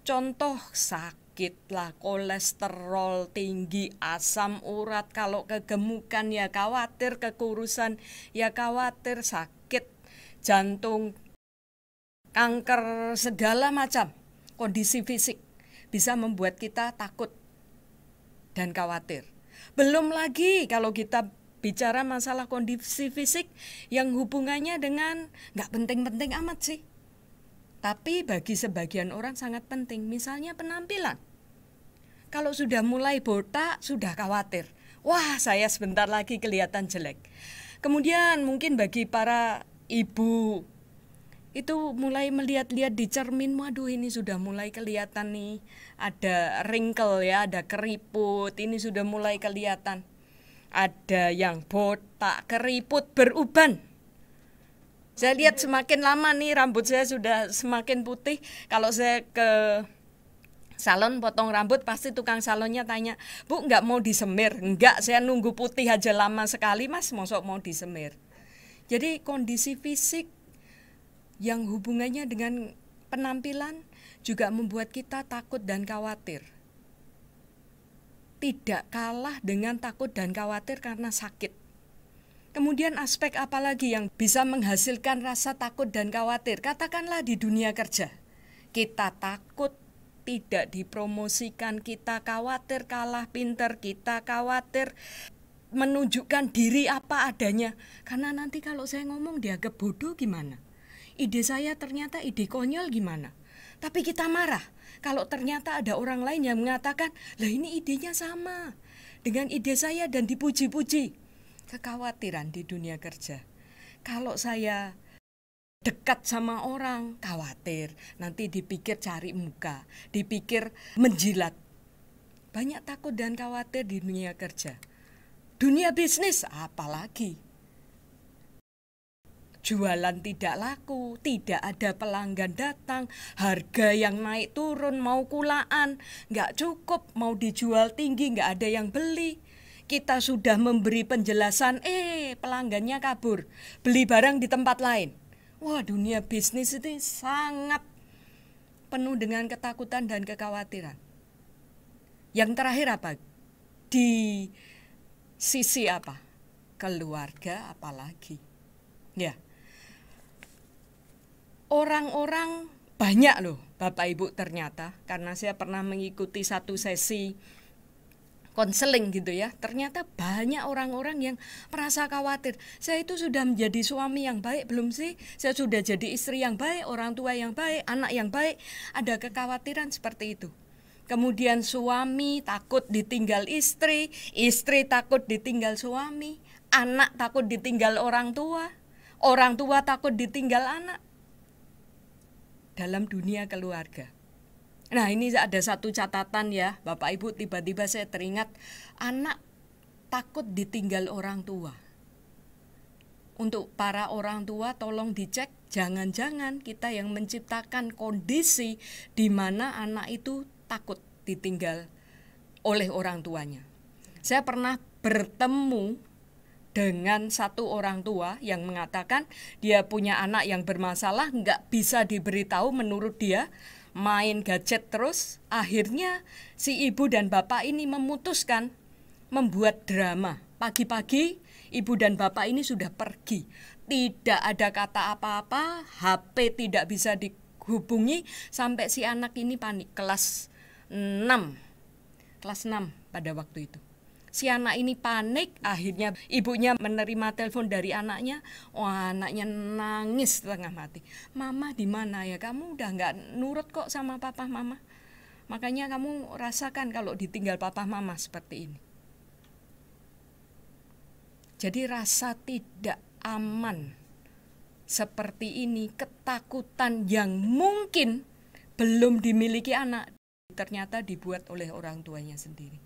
Contoh, sakit lah, kolesterol tinggi, asam urat, kalau kegemukan ya khawatir, kekurusan ya khawatir, sakit jantung, kanker, segala macam kondisi fisik bisa membuat kita takut dan khawatir. Belum lagi kalau kita bicara masalah kondisi fisik yang hubungannya dengan nggak penting-penting amat sih. Tapi bagi sebagian orang sangat penting, misalnya penampilan. Kalau sudah mulai botak, sudah khawatir. Wah, saya sebentar lagi kelihatan jelek. Kemudian mungkin bagi para ibu, itu mulai melihat-lihat di cermin, waduh ini sudah mulai kelihatan nih, ada wrinkle ya, ada keriput, ini sudah mulai kelihatan. Ada yang botak, keriput, beruban. Saya lihat semakin lama nih rambut saya sudah semakin putih. Kalau saya ke salon potong rambut, pasti tukang salonnya tanya, "Bu, nggak mau disemir?" "Enggak, saya nunggu putih aja lama sekali, Mas, mosok mau disemir." Jadi kondisi fisik yang hubungannya dengan penampilan juga membuat kita takut dan khawatir. Tidak kalah dengan takut dan khawatir karena sakit. Kemudian aspek apa lagi yang bisa menghasilkan rasa takut dan khawatir? Katakanlah di dunia kerja, kita takut tidak dipromosikan, kita khawatir kalah pinter, kita khawatir menunjukkan diri apa adanya. Karena nanti kalau saya ngomong dianggap bodoh gimana? Ide saya ternyata ide konyol gimana? Tapi kita marah kalau ternyata ada orang lain yang mengatakan, "Lah ini idenya sama dengan ide saya," dan dipuji-puji. Kekhawatiran di dunia kerja. Kalau saya dekat sama orang, khawatir nanti dipikir cari muka, dipikir menjilat. Banyak takut dan khawatir di dunia kerja. Dunia bisnis apalagi. Jualan tidak laku, tidak ada pelanggan datang, harga yang naik turun, mau kulaan, nggak cukup, mau dijual tinggi, nggak ada yang beli. Kita sudah memberi penjelasan, pelanggannya kabur, beli barang di tempat lain. Wah, dunia bisnis itu sangat penuh dengan ketakutan dan kekhawatiran. Yang terakhir apa? Di sisi apa? Keluarga apalagi. Ya. Orang-orang banyak loh, Bapak Ibu ternyata, karena saya pernah mengikuti satu sesi konseling gitu ya, ternyata banyak orang-orang yang merasa khawatir. Saya itu sudah menjadi suami yang baik belum sih? Saya sudah jadi istri yang baik, orang tua yang baik, anak yang baik. Ada kekhawatiran seperti itu. Kemudian suami takut ditinggal istri takut ditinggal suami, anak takut ditinggal orang tua takut ditinggal anak. Dalam dunia keluarga. Nah, ini ada satu catatan ya, Bapak Ibu, tiba-tiba saya teringat, anak takut ditinggal orang tua. Untuk para orang tua tolong dicek, jangan-jangan kita yang menciptakan kondisi di mana anak itu takut ditinggal oleh orang tuanya. Saya pernah bertemu dengan satu orang tua yang mengatakan dia punya anak yang bermasalah, nggak bisa diberitahu menurut dia, main gadget terus. Akhirnya si ibu dan bapak ini memutuskan membuat drama. Pagi-pagi ibu dan bapak ini sudah pergi, tidak ada kata apa-apa, HP tidak bisa dihubungi, sampai si anak ini panik. Kelas 6 pada waktu itu. Si anak ini panik, akhirnya ibunya menerima telepon dari anaknya. Wah, anaknya nangis setengah mati. Mama di mana ya? Kamu udah nggak nurut kok sama papa mama. Makanya kamu rasakan kalau ditinggal papa mama seperti ini. Jadi rasa tidak aman seperti ini, ketakutan yang mungkin belum dimiliki anak, ternyata dibuat oleh orang tuanya sendiri.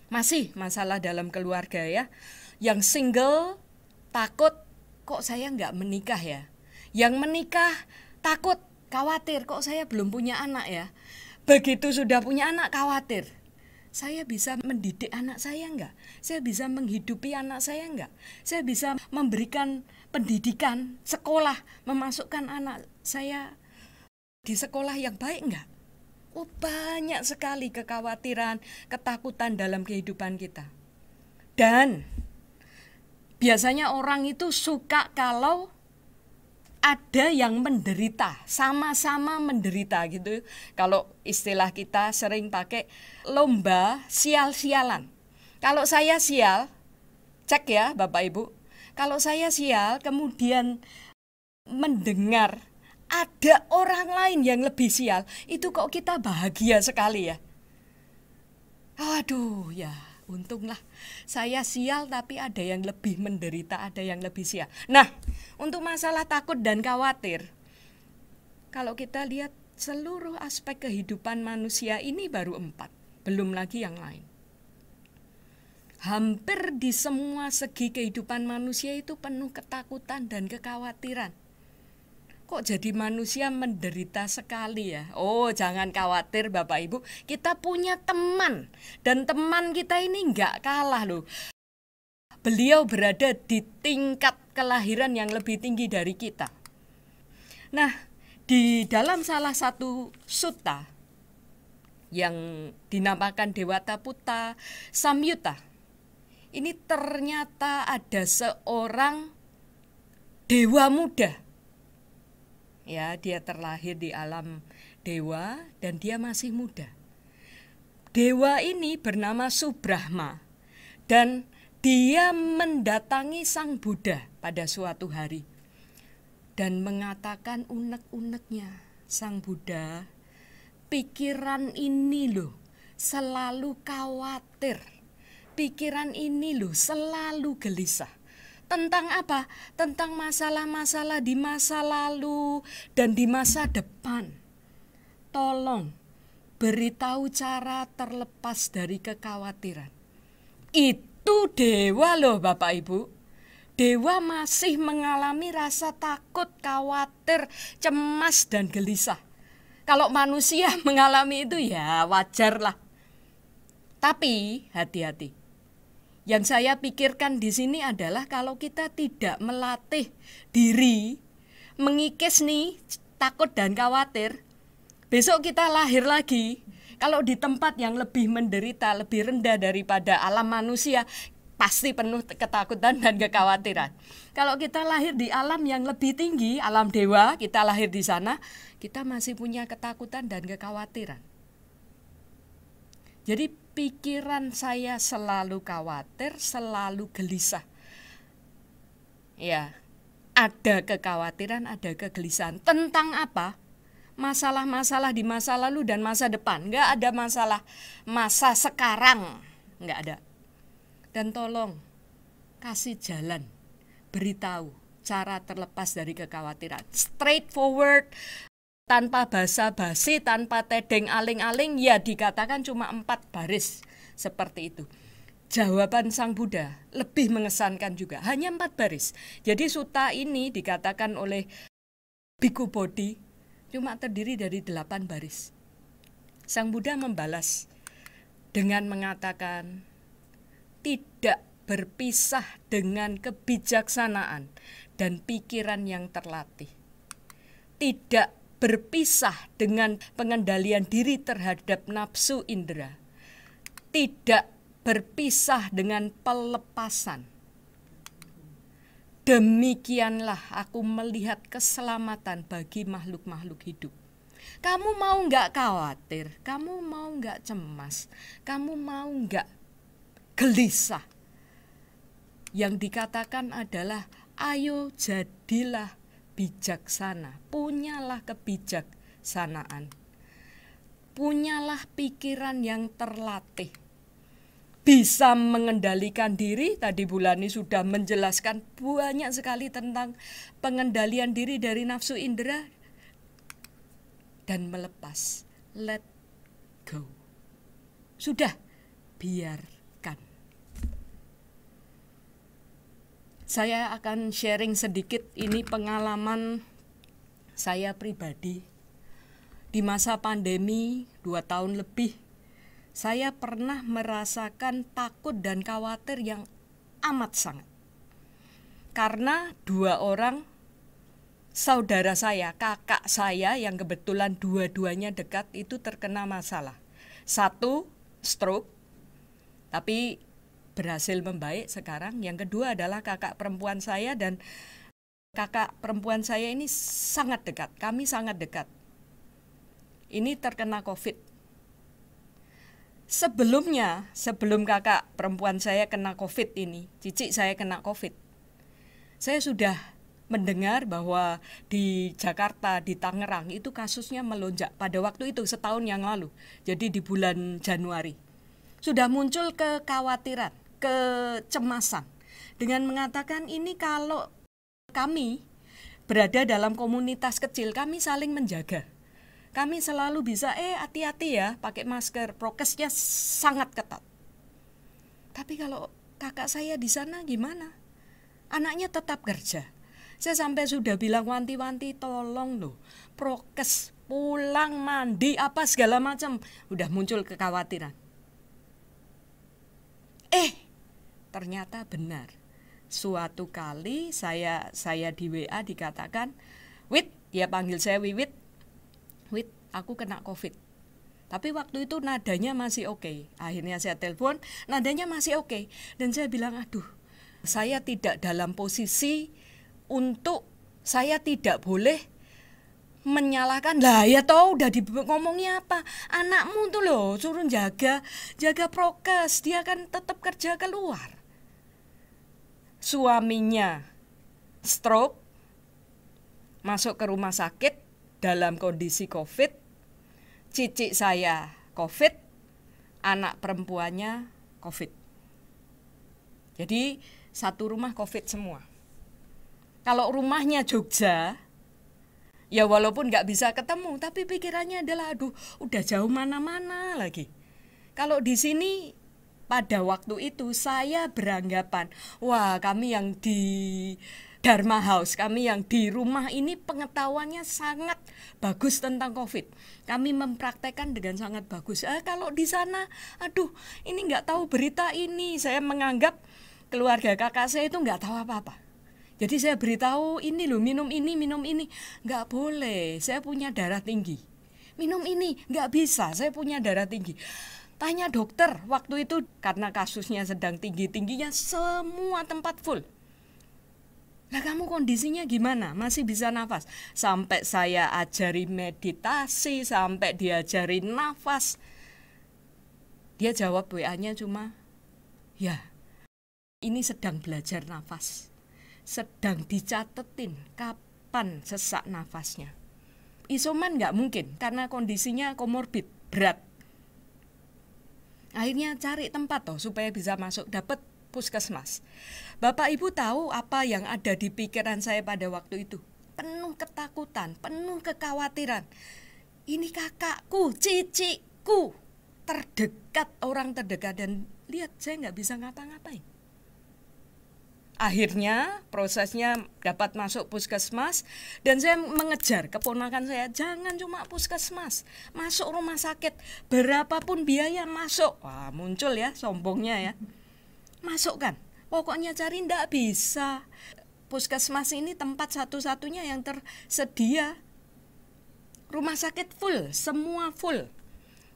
Masih masalah dalam keluarga ya. Yang single takut, kok saya nggak menikah ya. Yang menikah takut, khawatir, kok saya belum punya anak ya. Begitu sudah punya anak khawatir, saya bisa mendidik anak saya nggak? Saya bisa menghidupi anak saya nggak? Saya bisa memberikan pendidikan, sekolah, memasukkan anak saya di sekolah yang baik nggak? Oh, banyak sekali kekhawatiran, ketakutan dalam kehidupan kita. Dan biasanya orang itu suka kalau ada yang menderita, sama-sama menderita gitu. Kalau istilah kita sering pakai lomba sial-sialan. Kalau saya sial, cek ya Bapak Ibu. Kalau saya sial kemudian mendengar ada orang lain yang lebih sial, itu kok kita bahagia sekali ya. Aduh ya, untunglah saya sial tapi ada yang lebih menderita, ada yang lebih sial. Nah, untuk masalah takut dan khawatir, kalau kita lihat seluruh aspek kehidupan manusia ini baru 4, belum lagi yang lain. Hampir di semua segi kehidupan manusia itu penuh ketakutan dan kekhawatiran. Kok jadi manusia menderita sekali ya? Oh, jangan khawatir Bapak Ibu, kita punya teman. Dan teman kita ini nggak kalah loh. Beliau berada di tingkat kelahiran yang lebih tinggi dari kita. Nah, di dalam salah satu sutta yang dinamakan Dewata Putta Samyutta, ini ternyata ada seorang dewa muda. Ya, dia terlahir di alam dewa dan dia masih muda. Dewa ini bernama Subrahma dan dia mendatangi Sang Buddha pada suatu hari dan mengatakan unek-uneknya, Sang Buddha, pikiran ini loh selalu khawatir, pikiran ini loh selalu gelisah. Tentang apa? Tentang masalah-masalah di masa lalu dan di masa depan. Tolong beritahu cara terlepas dari kekhawatiran. Itu dewa loh Bapak Ibu. Dewa masih mengalami rasa takut, khawatir, cemas dan gelisah. Kalau manusia mengalami itu ya wajar lah. Tapi hati-hati. Yang saya pikirkan di sini adalah kalau kita tidak melatih diri, mengikis nih takut dan khawatir, besok kita lahir lagi. Kalau di tempat yang lebih menderita, lebih rendah daripada alam manusia, pasti penuh ketakutan dan kekhawatiran. Kalau kita lahir di alam yang lebih tinggi, alam dewa, kita lahir di sana, kita masih punya ketakutan dan kekhawatiran. Jadi pikiran saya selalu khawatir, selalu gelisah. Ya, ada kekhawatiran, ada kegelisahan. Tentang apa? Masalah-masalah di masa lalu dan masa depan. Enggak ada masalah masa sekarang. Enggak ada. Dan tolong kasih jalan, beritahu cara terlepas dari kekhawatiran. Straightforward, tanpa basa-basi, tanpa tedeng aling-aling, ya dikatakan cuma 4 baris seperti itu. Jawaban Sang Buddha lebih mengesankan juga, hanya 4 baris. Jadi sutta ini dikatakan oleh Bhikkhu Bodhi cuma terdiri dari 8 baris. Sang Buddha membalas dengan mengatakan, tidak berpisah dengan kebijaksanaan dan pikiran yang terlatih. Tidak berpisah dengan pengendalian diri terhadap nafsu indera. Tidak berpisah dengan pelepasan. Demikianlah aku melihat keselamatan bagi makhluk-makhluk hidup. Kamu mau nggak khawatir? Kamu mau nggak cemas? Kamu mau nggak gelisah. Yang dikatakan adalah, ayo jadilah bijaksana, punyalah kebijaksanaan, punyalah pikiran yang terlatih, bisa mengendalikan diri. Tadi Bulani sudah menjelaskan banyak sekali tentang pengendalian diri dari nafsu indera dan melepas, let go. Sudah, biarkan. Saya akan sharing sedikit, ini pengalaman saya pribadi. Di masa pandemi 2 tahun lebih, saya pernah merasakan takut dan khawatir yang amat sangat. Karena 2 orang saudara saya, kakak saya yang kebetulan dua-duanya dekat itu terkena masalah. 1 stroke, tapi berhasil membaik sekarang. Yang kedua adalah kakak perempuan saya, dan kakak perempuan saya ini sangat dekat, kami sangat dekat. Ini terkena COVID. Sebelum kakak perempuan saya kena COVID ini, cicik saya kena COVID, saya sudah mendengar bahwa di Jakarta, di Tangerang itu kasusnya melonjak pada waktu itu setahun yang lalu. Jadi di bulan Januari sudah muncul kekhawatiran, kecemasan dengan mengatakan ini kalau kami berada dalam komunitas kecil, kami saling menjaga. Kami selalu bisa hati-hati ya, pakai masker, prokesnya sangat ketat. Tapi kalau kakak saya di sana gimana? Anaknya tetap kerja. Saya sampai sudah bilang wanti-wanti, tolong loh, prokes, pulang, mandi, apa segala macam. Udah muncul kekhawatiran. Ternyata benar. Suatu kali saya di WA dikatakan, Wit, dia panggil saya Wiwit, Wit, aku kena COVID. Tapi waktu itu nadanya masih oke. Akhirnya saya telepon, nadanya masih oke. Dan saya bilang, aduh, saya tidak dalam posisi untuk, saya tidak boleh menyalahkan. Lah ya toh udah ngomongnya apa? Anakmu tuh loh suruh jaga prokes, dia kan tetap kerja keluar. Suaminya stroke, masuk ke rumah sakit dalam kondisi COVID, cicik saya COVID, anak perempuannya COVID. Jadi satu rumah COVID semua. Kalau rumahnya Jogja, ya walaupun nggak bisa ketemu, tapi pikirannya adalah aduh udah jauh mana-mana lagi. Kalau di sini pada waktu itu saya beranggapan, wah kami yang di Dharma House, kami yang di rumah ini pengetahuannya sangat bagus tentang COVID. Kami mempraktekkan dengan sangat bagus. Kalau di sana, aduh ini nggak tahu berita ini. Saya menganggap keluarga kakak saya itu nggak tahu apa-apa. Jadi saya beritahu ini loh, minum ini, nggak boleh. Saya punya darah tinggi. Minum ini nggak bisa, saya punya darah tinggi. Tanya dokter, waktu itu karena kasusnya sedang tinggi-tingginya, semua tempat full. Lah kamu kondisinya gimana? Masih bisa nafas? Sampai saya ajari meditasi, sampai diajari nafas. Dia jawab WA-nya cuma, ya ini sedang belajar nafas. Sedang dicatetin kapan sesak nafasnya. Isoman nggak mungkin karena kondisinya komorbid, berat. Akhirnya cari tempat supaya bisa masuk, dapat puskesmas. Bapak Ibu tahu apa yang ada di pikiran saya pada waktu itu? Penuh ketakutan, penuh kekhawatiran. Ini kakakku, cicikku, terdekat, orang terdekat, dan lihat saya nggak bisa ngapa-ngapain. Akhirnya prosesnya dapat masuk puskesmas, dan saya mengejar keponakan saya, jangan cuma puskesmas, masuk rumah sakit, berapapun biaya masuk. Wah muncul ya sombongnya ya, masukkan, pokoknya cari, ndak bisa. Puskesmas ini tempat satu-satunya yang tersedia, rumah sakit full, semua full.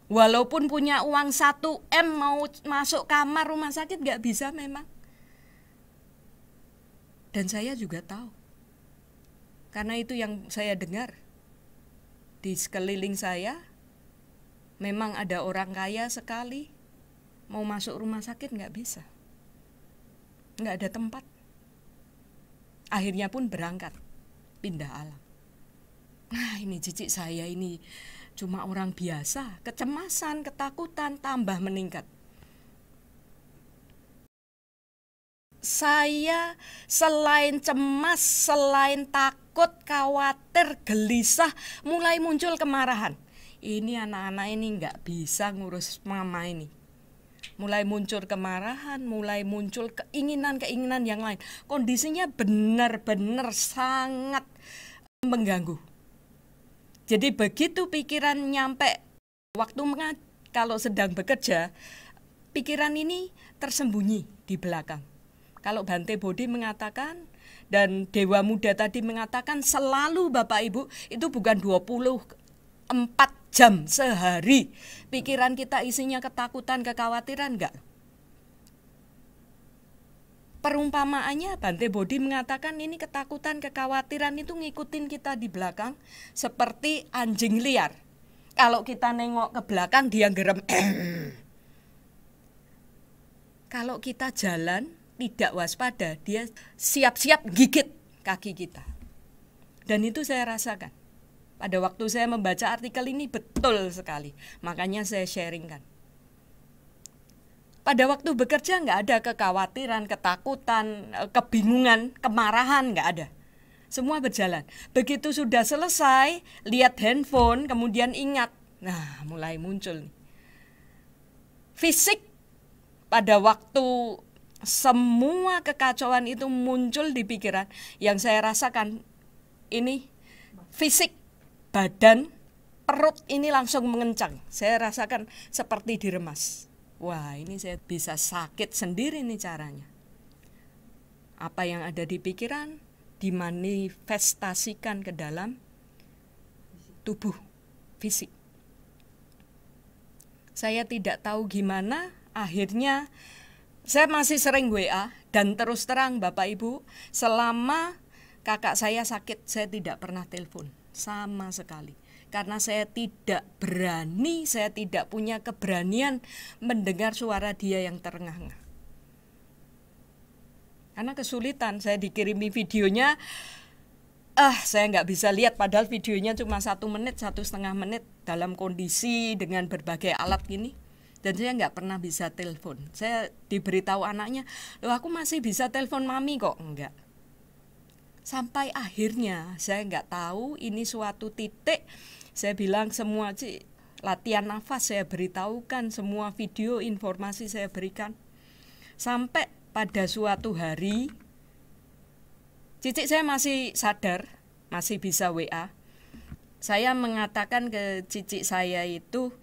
Walaupun punya uang 1 M mau masuk kamar rumah sakit nggak bisa memang. Dan saya juga tahu, karena itu yang saya dengar di sekeliling saya, memang ada orang kaya sekali, mau masuk rumah sakit nggak bisa, nggak ada tempat. Akhirnya pun berangkat, pindah alam. Nah ini cicik saya ini cuma orang biasa, kecemasan, ketakutan tambah meningkat. Saya selain cemas, selain takut, khawatir, gelisah, mulai muncul kemarahan. Ini anak-anak ini nggak bisa ngurus mama ini. Mulai muncul kemarahan, mulai muncul keinginan-keinginan yang lain. Kondisinya benar-benar sangat mengganggu. Jadi begitu pikiran nyampe waktu kalau sedang bekerja, pikiran ini tersembunyi di belakang. Kalau Bante Bodhi mengatakan dan Dewa Muda tadi mengatakan selalu Bapak Ibu itu bukan 24 jam sehari pikiran kita isinya ketakutan, kekhawatiran, enggak. Perumpamaannya Bante Bodhi mengatakan ini ketakutan, kekhawatiran itu ngikutin kita di belakang seperti anjing liar. Kalau kita nengok ke belakang dia gerem. Kalau kita jalan tidak waspada dia siap-siap gigit kaki kita. Dan itu saya rasakan. Pada waktu saya membaca artikel ini betul sekali, makanya saya sharingkan. Pada waktu bekerja nggak ada kekhawatiran, ketakutan, kebingungan, kemarahan, nggak ada. Semua berjalan. Begitu sudah selesai, lihat handphone, kemudian ingat. Nah, mulai muncul nih. Fisik, pada waktu semua kekacauan itu muncul di pikiran, yang saya rasakan ini fisik. Badan, perut ini langsung mengencang. Saya rasakan seperti diremas. Wah, ini saya bisa sakit sendiri nih caranya. Apa yang ada di pikiran dimanifestasikan ke dalam tubuh fisik. Saya tidak tahu gimana, akhirnya saya masih sering WA dan terus terang Bapak Ibu, selama kakak saya sakit saya tidak pernah telepon. Sama sekali, karena saya tidak berani, saya tidak punya keberanian mendengar suara dia yang terengah-engah. Karena kesulitan, saya dikirimi videonya, saya nggak bisa lihat, padahal videonya cuma 1 menit, 1,5 menit dalam kondisi dengan berbagai alat gini. Dan saya nggak pernah bisa telepon. Saya diberitahu anaknya, loh aku masih bisa telepon mami kok, enggak. Sampai akhirnya saya nggak tahu ini suatu titik, saya bilang semua latihan nafas saya beritahukan, semua video informasi saya berikan. Sampai pada suatu hari, cicik saya masih sadar, masih bisa WA. Saya mengatakan ke cicik saya itu,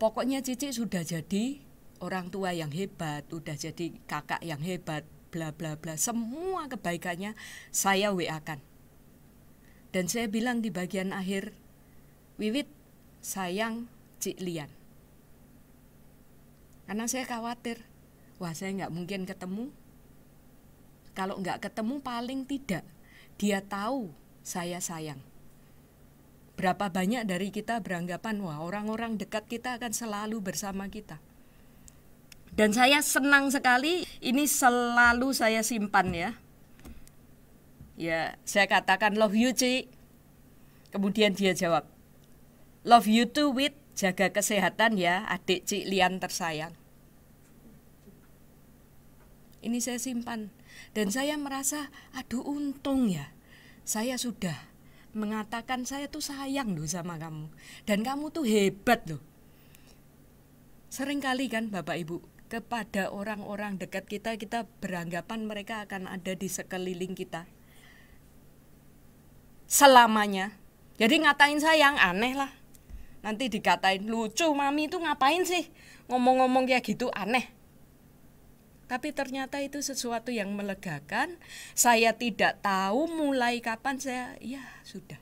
pokoknya cicik sudah jadi orang tua yang hebat, udah jadi kakak yang hebat, bla bla bla, semua kebaikannya saya WA-kan. Dan saya bilang di bagian akhir, Wiwit, sayang Cik Lian. Karena saya khawatir, wah saya nggak mungkin ketemu. Kalau nggak ketemu paling tidak dia tahu saya sayang. Berapa banyak dari kita beranggapan, wah orang-orang dekat kita akan selalu bersama kita. Dan saya senang sekali, ini selalu saya simpan ya. Ya, saya katakan love you Cik. Kemudian dia jawab, love you too Wit, jaga kesehatan ya adik Cik Lian tersayang. Ini saya simpan. Dan saya merasa, aduh untung ya, saya sudah mengatakan saya tuh sayang loh sama kamu. Dan kamu tuh hebat loh. Seringkali kan Bapak Ibu, kepada orang-orang dekat kita, kita beranggapan mereka akan ada di sekeliling kita selamanya. Jadi ngatain sayang, aneh lah. Nanti dikatain, lucu mami itu ngapain sih ngomong-ngomong kayak gitu, aneh. Tapi ternyata itu sesuatu yang melegakan. Saya tidak tahu mulai kapan ya sudah.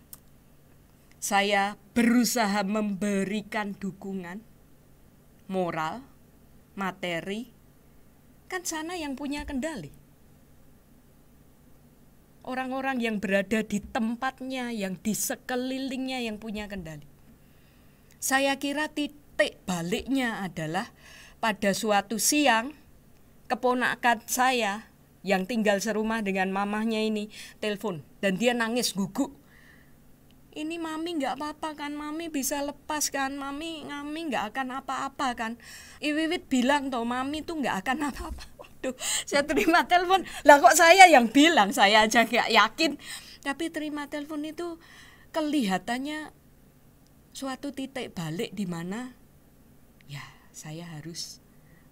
Saya berusaha memberikan dukungan moral, materi, kan sana yang punya kendali. Orang-orang yang berada di tempatnya, yang di sekelilingnya yang punya kendali. Saya kira titik baliknya adalah pada suatu siang keponakan saya yang tinggal serumah dengan mamahnya ini telepon dan dia nangis guguk. Ini mami nggak apa-apa kan, mami bisa lepas kan, mami nggak akan apa-apa kan. Iwiwit bilang toh mami tuh nggak akan apa-apa. Waduh, saya terima telepon, lah kok saya yang bilang, saya aja nggak yakin. Tapi terima telepon itu kelihatannya suatu titik balik di mana ya saya harus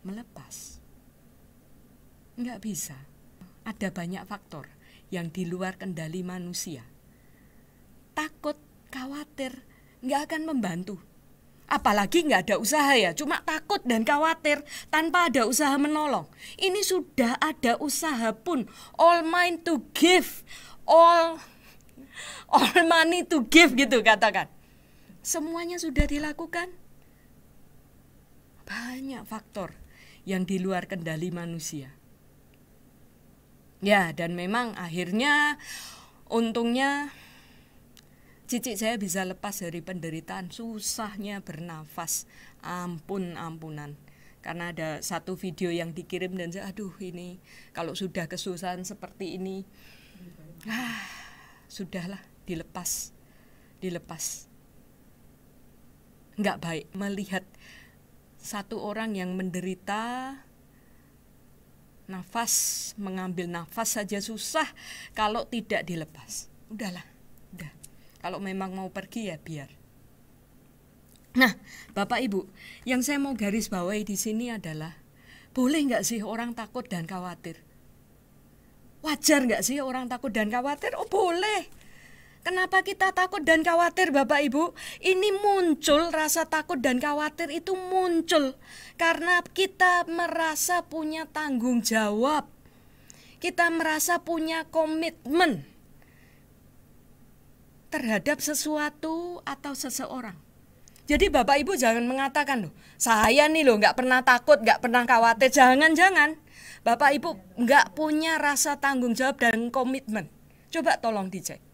melepas. Nggak bisa, ada banyak faktor yang di luar kendali manusia. Takut, khawatir, nggak akan membantu. Apalagi nggak ada usaha ya, cuma takut dan khawatir tanpa ada usaha menolong. Ini sudah ada usaha pun, all mind to give, all money to give gitu katakan. Semuanya sudah dilakukan. Banyak faktor yang di luar kendali manusia. Ya, dan memang akhirnya untungnya cicik saya bisa lepas dari penderitaan susahnya bernafas, ampunan. Karena ada satu video yang dikirim dan saya, aduh ini kalau sudah kesusahan seperti ini, sudahlah dilepas. Nggak baik melihat satu orang yang menderita, mengambil nafas saja susah kalau tidak dilepas. Udah. Kalau memang mau pergi ya biar. Nah, Bapak Ibu, yang saya mau garis bawahi di sini adalah boleh nggak sih orang takut dan khawatir? Wajar nggak sih orang takut dan khawatir? Oh boleh. Kenapa kita takut dan khawatir Bapak Ibu? Ini muncul, rasa takut dan khawatir itu muncul karena kita merasa punya tanggung jawab. Kita merasa punya komitmen terhadap sesuatu atau seseorang. Jadi Bapak Ibu jangan mengatakan loh, saya nih loh nggak pernah takut, nggak pernah khawatir. Jangan. Bapak Ibu nggak punya rasa tanggung jawab dan komitmen. Coba tolong dicek.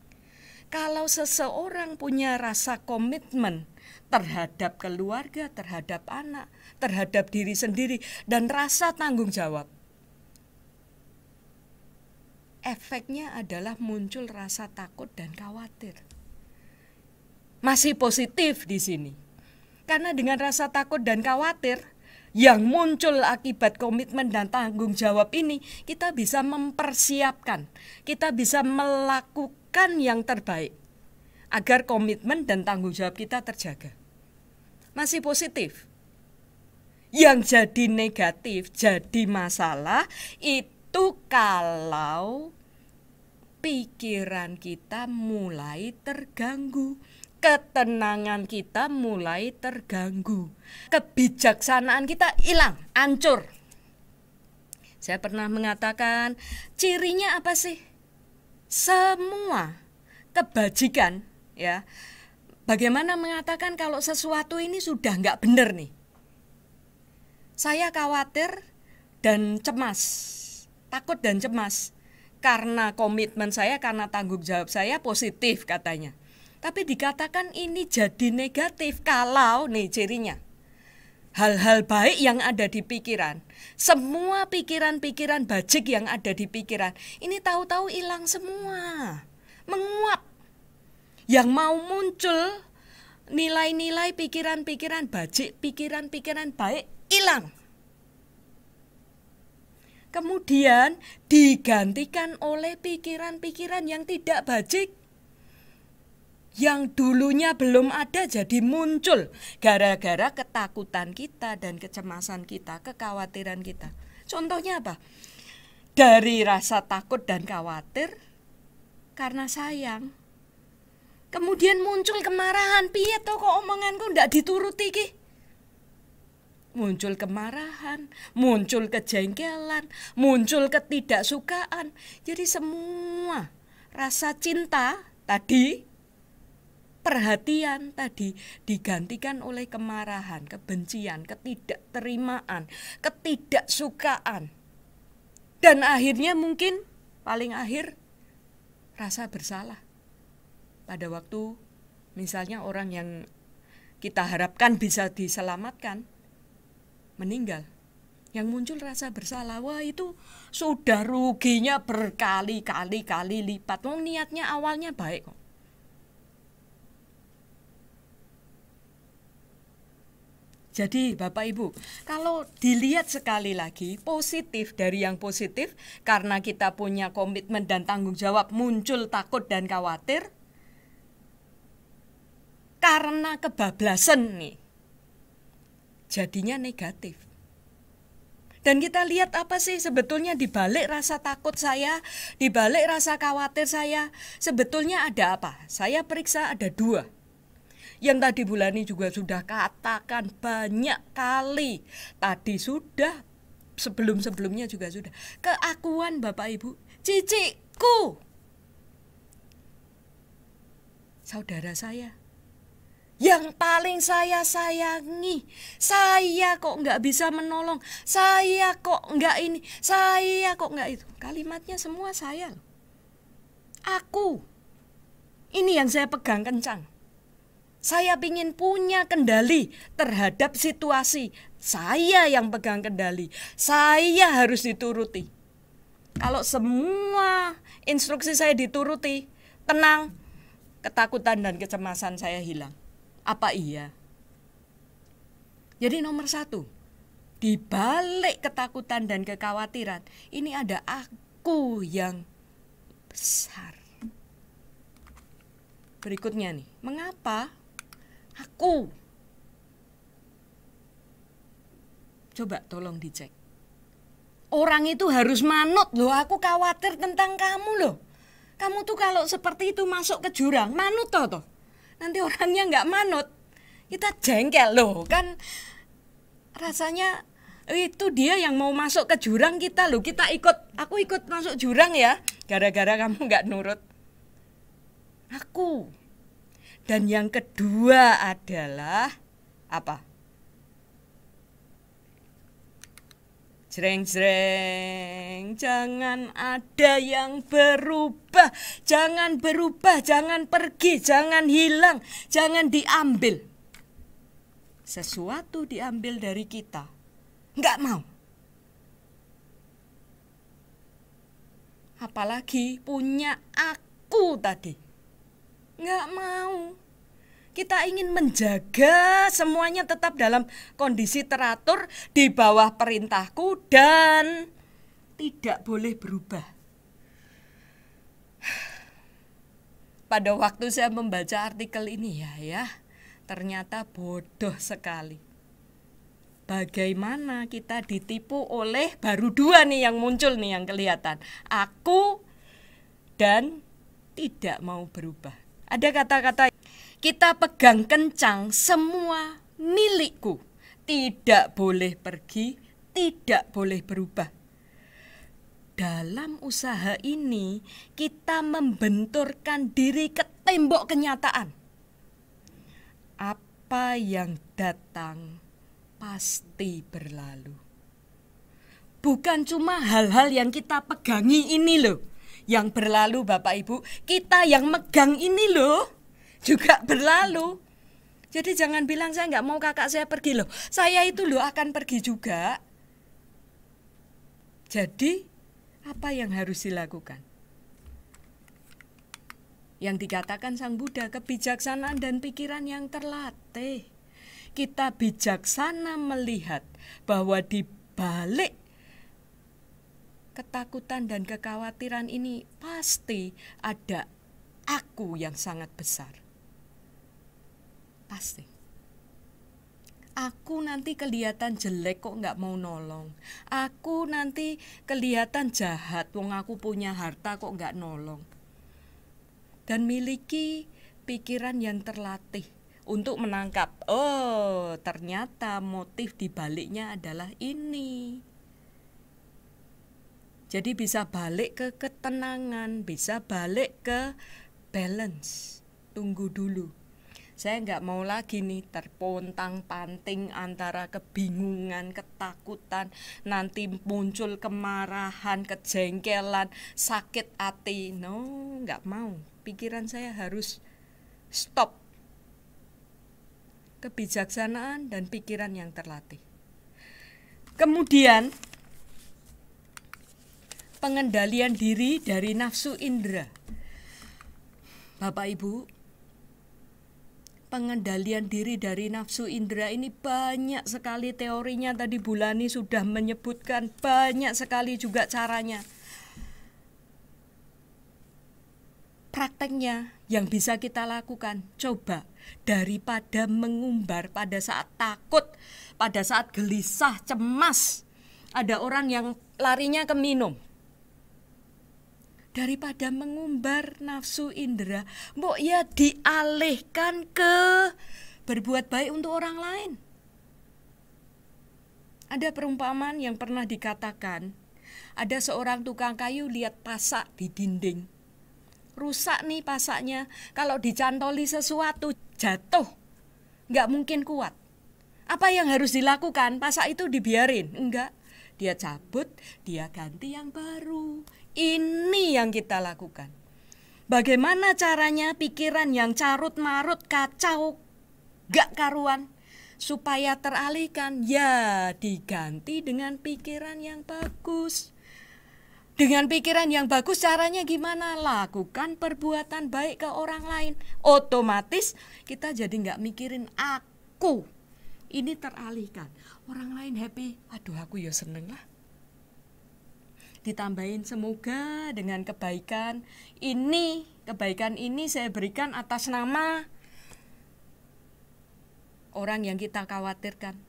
Kalau seseorang punya rasa komitmen terhadap keluarga, terhadap anak, terhadap diri sendiri, dan rasa tanggung jawab, efeknya adalah muncul rasa takut dan khawatir. Masih positif di sini. Karena dengan rasa takut dan khawatir yang muncul akibat komitmen dan tanggung jawab ini, kita bisa mempersiapkan, kita bisa melakukan yang terbaik agar komitmen dan tanggung jawab kita terjaga. Masih positif. Yang jadi negatif, jadi masalah itu kalau pikiran kita mulai terganggu, ketenangan kita mulai terganggu, kebijaksanaan kita hilang, hancur. Saya pernah mengatakan, cirinya apa sih? Semua kebajikan, ya. Bagaimana mengatakan kalau sesuatu ini sudah nggak benar nih? Saya khawatir dan cemas, takut dan cemas. Karena komitmen saya, karena tanggung jawab saya positif katanya. Tapi dikatakan ini jadi negatif kalau nih cirinya. Hal-hal baik yang ada di pikiran, semua pikiran-pikiran bajik yang ada di pikiran, ini tahu-tahu hilang semua, menguap. Yang mau muncul nilai-nilai pikiran-pikiran bajik, pikiran-pikiran baik hilang. Kemudian digantikan oleh pikiran-pikiran yang tidak bajik. Yang dulunya belum ada jadi muncul gara-gara ketakutan kita dan kecemasan kita, kekhawatiran kita. Contohnya apa? Dari rasa takut dan khawatir karena sayang. Kemudian muncul kemarahan, piye to kok omonganku ndak dituruti ki? Muncul kemarahan, muncul kejengkelan, muncul ketidaksukaan. Jadi semua rasa cinta tadi, perhatian tadi digantikan oleh kemarahan, kebencian, ketidakterimaan, ketidaksukaan. Dan akhirnya mungkin paling akhir rasa bersalah. Pada waktu misalnya orang yang kita harapkan bisa diselamatkan, meninggal. Yang muncul rasa bersalah, wah itu sudah ruginya berkali-kali lipat. Wong niatnya awalnya baik kok. Jadi Bapak Ibu, kalau dilihat sekali lagi positif dari yang positif, karena kita punya komitmen dan tanggung jawab, muncul takut dan khawatir. Karena kebablasan nih, jadinya negatif. Dan kita lihat apa sih sebetulnya di balik rasa takut saya, di balik rasa khawatir saya, sebetulnya ada apa? Saya periksa ada 2. Yang tadi Bulani juga sudah katakan banyak kali. Tadi sudah, sebelum-sebelumnya juga sudah. Keakuan Bapak Ibu, cicikku, saudara saya, yang paling saya sayangi, saya kok nggak bisa menolong, saya kok nggak ini, saya kok nggak itu. Kalimatnya semua saya loh. Aku, ini yang saya pegang kencang. Saya ingin punya kendali terhadap situasi. Saya yang pegang kendali. Saya harus dituruti. Kalau semua instruksi saya dituruti, tenang, ketakutan dan kecemasan saya hilang. Apa iya? Jadi nomor 1, di balik ketakutan dan kekhawatiran, ini ada aku yang besar. Berikutnya nih, mengapa? Aku. Coba tolong dicek. Orang itu harus manut loh, aku khawatir tentang kamu loh. Kamu tuh kalau seperti itu masuk ke jurang, manut toh. Nanti orangnya nggak manut, kita jengkel loh kan. Rasanya itu dia yang mau masuk ke jurang kita loh, kita ikut, aku ikut masuk jurang ya, gara-gara kamu nggak nurut. Aku. Dan yang kedua adalah apa? Jreng-jreng, jangan ada yang berubah, jangan pergi, jangan hilang, jangan diambil. Sesuatu diambil dari kita, nggak mau. Apalagi punya aku tadi. Nggak mau. Kita ingin menjaga semuanya tetap dalam kondisi teratur di bawah perintahku dan tidak boleh berubah. Pada waktu saya membaca artikel ini ya, ternyata bodoh sekali. Bagaimana kita ditipu oleh baru 2 nih yang muncul nih yang kelihatan. Aku dan tidak mau berubah. Ada kata-kata, kita pegang kencang semua milikku. Tidak boleh pergi, tidak boleh berubah. Dalam usaha ini, kita membenturkan diri ke tembok kenyataan. Apa yang datang pasti berlalu. Bukan cuma hal-hal yang kita pegangi ini loh yang berlalu Bapak Ibu, kita yang megang ini loh juga berlalu. Jadi jangan bilang saya nggak mau kakak saya pergi loh, saya itu loh akan pergi juga. Jadi apa yang harus dilakukan? Yang dikatakan Sang Buddha, kebijaksanaan dan pikiran yang terlatih. Kita bijaksana melihat bahwa di balik ketakutan dan kekhawatiran ini pasti ada aku yang sangat besar. Pasti. Aku nanti kelihatan jelek kok nggak mau nolong. Aku nanti kelihatan jahat, wong aku punya harta kok nggak nolong. Dan miliki pikiran yang terlatih untuk menangkap, oh ternyata motif dibaliknya adalah ini. Jadi bisa balik ke ketenangan, bisa balik ke balance. Tunggu dulu. Saya nggak mau lagi nih terpontang-panting antara kebingungan, ketakutan, nanti muncul kemarahan, kejengkelan, sakit hati. No, nggak mau. Pikiran saya harus stop. Kebijaksanaan dan pikiran yang terlatih. Kemudian pengendalian diri dari nafsu indera. Bapak Ibu, pengendalian diri dari nafsu indera ini banyak sekali teorinya. Tadi Bulani sudah menyebutkan, banyak sekali juga caranya. Prakteknya yang bisa kita lakukan, coba daripada mengumbar pada saat takut, pada saat gelisah, cemas, ada orang yang larinya ke minum. Daripada mengumbar nafsu indera, mbok ya dialihkan ke berbuat baik untuk orang lain. Ada perumpamaan yang pernah dikatakan, ada seorang tukang kayu lihat pasak di dinding. Rusak nih pasaknya, kalau dicantoli sesuatu jatuh, nggak mungkin kuat. Apa yang harus dilakukan? Pasak itu dibiarin? Enggak, dia cabut, dia ganti yang baru. Ini yang kita lakukan. Bagaimana caranya pikiran yang carut marut, kacau, gak karuan, supaya teralihkan? Ya diganti dengan pikiran yang bagus. Dengan pikiran yang bagus caranya gimana? Lakukan perbuatan baik ke orang lain. Otomatis kita jadi gak mikirin aku. Ini teralihkan. Orang lain happy, aduh aku ya seneng lah. Ditambahin semoga dengan kebaikan ini saya berikan atas nama orang yang kita khawatirkan.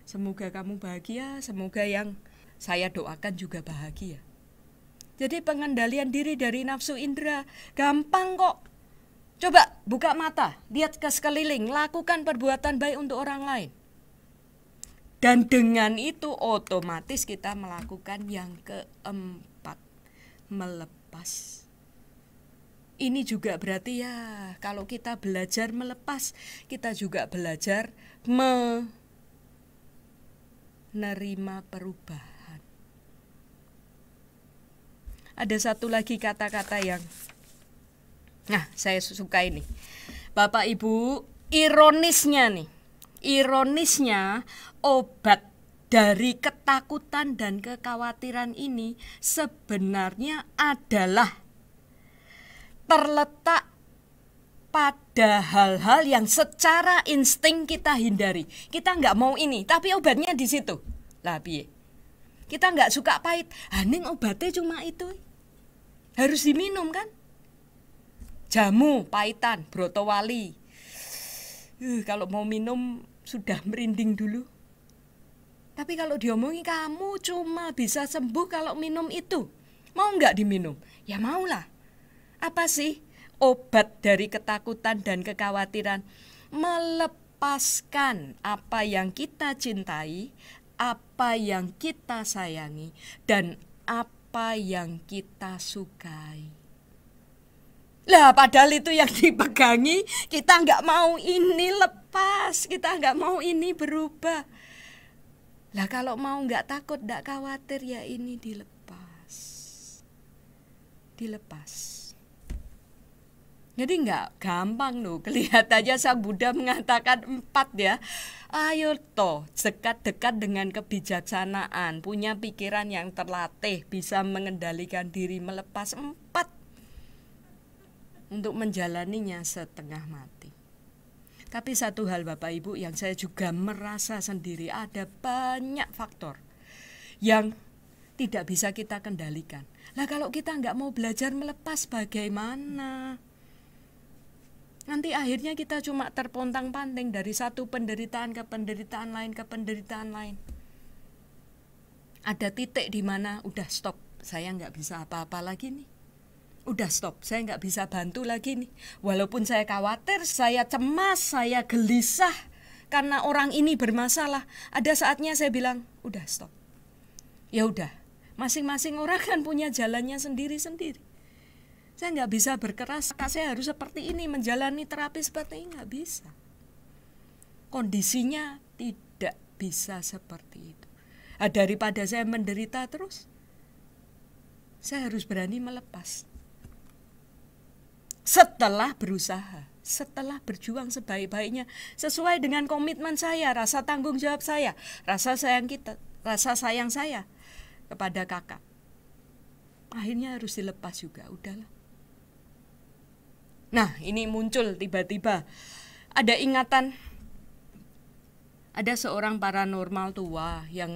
Semoga kamu bahagia, semoga yang saya doakan juga bahagia. Jadi pengendalian diri dari nafsu indera gampang kok. Coba buka mata, lihat ke sekeliling, lakukan perbuatan baik untuk orang lain. Dan dengan itu otomatis kita melakukan yang keempat, melepas. Ini juga berarti ya kalau kita belajar melepas, kita juga belajar menerima perubahan. Ada satu lagi kata-kata yang, saya suka ini. Bapak Ibu, ironisnya obat dari ketakutan dan kekhawatiran ini sebenarnya adalah terletak pada hal-hal yang secara insting kita hindari. Kita nggak mau ini, tapi obatnya di situ. Lah piye? Kita nggak suka pahit, ning obatnya cuma itu. Harus diminum kan? Jamu pahitan, brotowali. Kalau mau minum sudah merinding dulu. Tapi kalau diomongi kamu cuma bisa sembuh kalau minum itu, mau nggak diminum? Ya maulah. Apa sih obat dari ketakutan dan kekhawatiran? Melepaskan apa yang kita cintai, apa yang kita sayangi, dan apa yang kita sukai. Lah padahal itu yang dipegangi, kita nggak mau ini lepas, kita nggak mau ini berubah. Lah kalau mau nggak takut, nggak khawatir, ya ini dilepas. Jadi nggak gampang loh, kelihatannya Sang Buddha mengatakan 4 ya. Ayo toh, dekat-dekat dengan kebijaksanaan, punya pikiran yang terlatih, bisa mengendalikan diri, melepas 4. Untuk menjalaninya setengah mati. Tapi satu hal Bapak Ibu yang saya juga merasa sendiri, ada banyak faktor yang tidak bisa kita kendalikan. Lah kalau kita nggak mau belajar melepas bagaimana? Nanti akhirnya kita cuma terpontang-panting dari satu penderitaan ke penderitaan lain, ke penderitaan lain. Ada titik di mana udah stop, saya nggak bisa apa-apa lagi nih. Udah stop, saya nggak bisa bantu lagi nih. Walaupun saya khawatir, saya cemas, saya gelisah karena orang ini bermasalah. Ada saatnya saya bilang, udah stop. Ya udah, masing-masing orang kan punya jalannya sendiri-sendiri. Saya nggak bisa berkeras, saya harus seperti ini, menjalani terapi seperti ini, nggak bisa. Kondisinya tidak bisa seperti itu. Daripada saya menderita terus, saya harus berani melepas. Setelah berusaha, setelah berjuang sebaik-baiknya, sesuai dengan komitmen saya, rasa tanggung jawab saya, rasa sayang rasa sayang saya kepada kakak. Akhirnya harus dilepas juga, udahlah. Nah, ini muncul tiba-tiba ada ingatan, ada seorang paranormal tua yang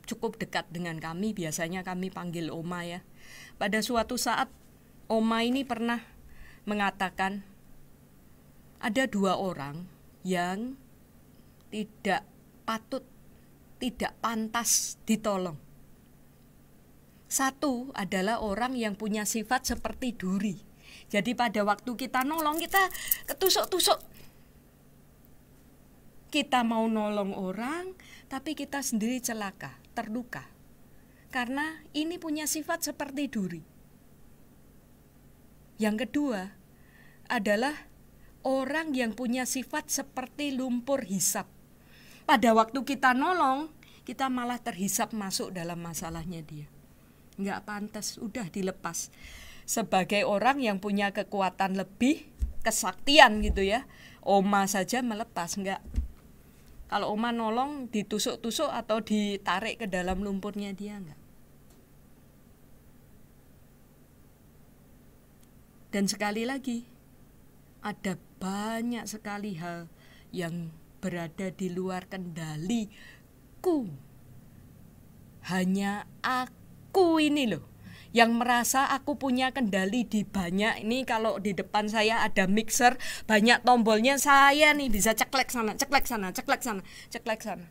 cukup dekat dengan kami, biasanya kami panggil Oma ya. Pada suatu saat Oma ini pernah mengatakan ada 2 orang yang tidak patut, tidak pantas ditolong. Satu adalah orang yang punya sifat seperti duri. Jadi pada waktu kita nolong, kita ketusuk-tusuk. Kita mau nolong orang, tapi kita sendiri celaka, terluka. Karena ini punya sifat seperti duri. Yang kedua adalah orang yang punya sifat seperti lumpur hisap. Pada waktu kita nolong, kita malah terhisap masuk dalam masalahnya dia. Nggak pantas, udah dilepas. Sebagai orang yang punya kekuatan lebih, kesaktian gitu ya, Oma saja melepas, enggak. Kalau Oma nolong, ditusuk-tusuk atau ditarik ke dalam lumpurnya dia, enggak. Dan sekali lagi, ada banyak sekali hal yang berada di luar kendaliku. Hanya aku ini loh yang merasa aku punya kendali di banyak. Ini kalau di depan saya ada mixer, banyak tombolnya, saya nih bisa ceklek sana, ceklek sana, ceklek sana, ceklek sana.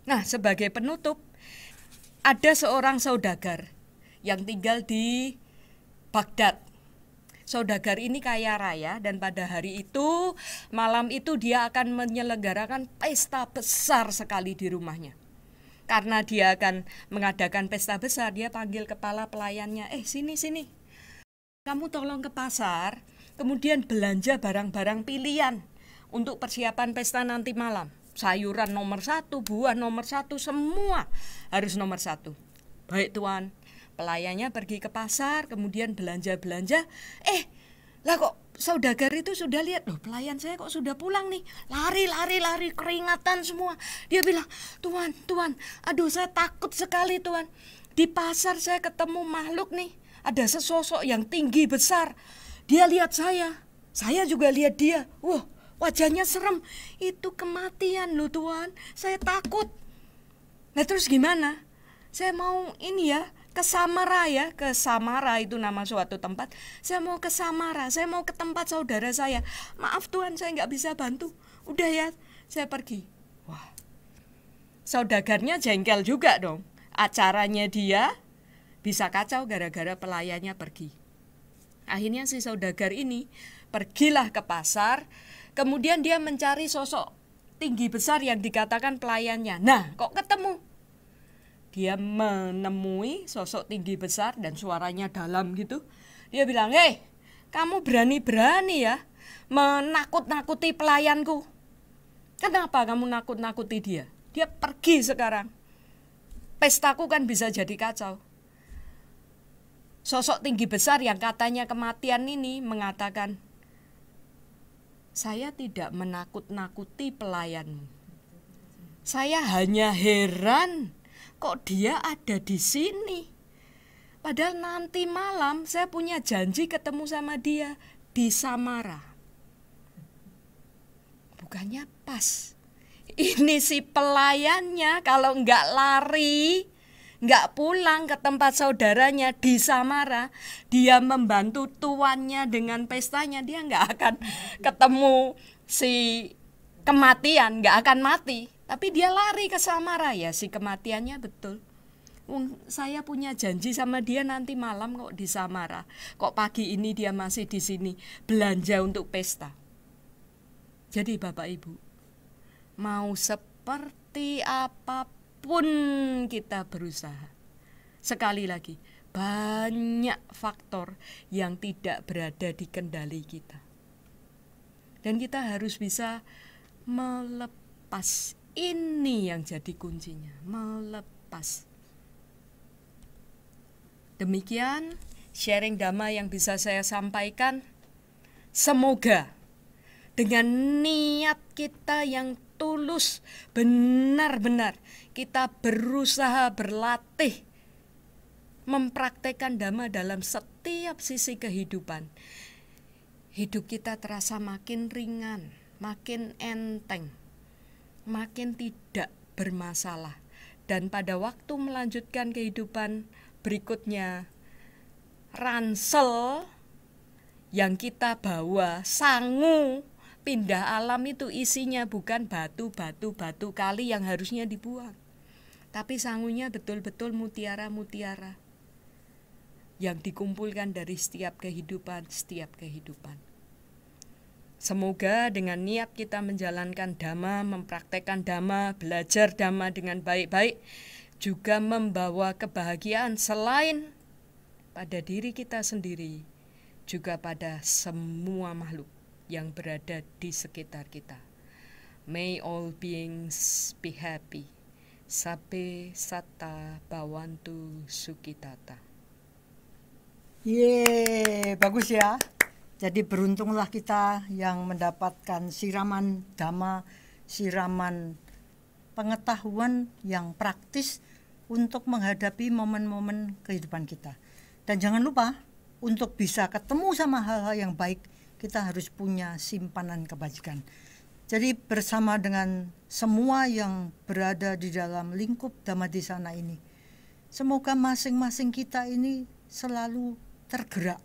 Nah, sebagai penutup, ada seorang saudagar yang tinggal di Baghdad. Saudagar ini kaya raya dan pada hari itu, malam itu dia akan menyelenggarakan pesta besar sekali di rumahnya. Karena dia akan mengadakan pesta besar, dia panggil kepala pelayannya, sini, kamu tolong ke pasar, kemudian belanja barang-barang pilihan untuk persiapan pesta nanti malam. Sayuran nomor 1, buah nomor 1, semua harus nomor 1. Baik tuan. Pelayannya pergi ke pasar, kemudian belanja-belanja, lah kok saudagar itu sudah lihat, loh pelayan saya kok sudah pulang nih, lari, keringatan semua. Dia bilang, tuan, aduh saya takut sekali tuan. Di pasar saya ketemu makhluk nih, ada sesosok yang tinggi besar. Dia lihat saya juga lihat dia. Wah, wajahnya serem. Itu kematian loh tuan, saya takut. Nah terus gimana? Saya mau ini ya, ke Samara ya, ke Samara itu nama suatu tempat. Saya mau ke Samara, saya mau ke tempat saudara saya. Maaf Tuhan, saya nggak bisa bantu. Udah ya, saya pergi. Wah, saudagarnya jengkel juga dong. Acaranya dia bisa kacau gara-gara pelayannya pergi. Akhirnya si saudagar ini pergilah ke pasar, kemudian dia mencari sosok tinggi besar yang dikatakan pelayannya. Nah, kok ketemu? Dia menemui sosok tinggi besar dan suaranya dalam gitu. Dia bilang, kamu berani-berani ya menakut-nakuti pelayanku. Kenapa kamu nakut-nakuti dia? Dia pergi sekarang. Pestaku kan bisa jadi kacau. Sosok tinggi besar yang katanya kematian ini mengatakan, saya tidak menakut-nakuti pelayanmu. Saya hanya heran kok dia ada di sini. Padahal nanti malam saya punya janji ketemu sama dia di Samara. Bukannya pas. Ini si pelayannya kalau nggak lari, nggak pulang ke tempat saudaranya di Samara, dia membantu tuannya dengan pestanya, dia nggak akan ketemu si kematian, nggak akan mati. Tapi dia lari ke Samara, ya si kematiannya betul. Saya punya janji sama dia nanti malam kok di Samara. Kok pagi ini dia masih di sini belanja untuk pesta. Jadi Bapak Ibu, mau seperti apapun kita berusaha, sekali lagi, banyak faktor yang tidak berada di kendali kita. Dan kita harus bisa melepas. Ini yang jadi kuncinya, melepas. Demikian sharing dhamma yang bisa saya sampaikan. Semoga dengan niat kita yang tulus, benar-benar kita berusaha berlatih mempraktekkan Dhamma dalam setiap sisi kehidupan, hidup kita terasa makin ringan, makin enteng, makin tidak bermasalah. Dan pada waktu melanjutkan kehidupan berikutnya, ransel yang kita bawa, sangu pindah alam itu isinya bukan batu kali yang harusnya dibuang, tapi sangunya betul-betul mutiara-mutiara yang dikumpulkan dari setiap kehidupan. Semoga dengan niat kita menjalankan Dhamma, mempraktekkan Dhamma, belajar Dhamma dengan baik-baik, juga membawa kebahagiaan selain pada diri kita sendiri, juga pada semua makhluk yang berada di sekitar kita. May all beings be happy. Sabbe satta bhavantu sukhitata. Bagus ya. Jadi beruntunglah kita yang mendapatkan siraman Dhamma, siraman pengetahuan yang praktis untuk menghadapi momen-momen kehidupan kita. Dan jangan lupa, untuk bisa ketemu sama hal-hal yang baik, kita harus punya simpanan kebajikan. Jadi bersama dengan semua yang berada di dalam lingkup Dhammadesana ini, semoga masing-masing kita ini selalu tergerak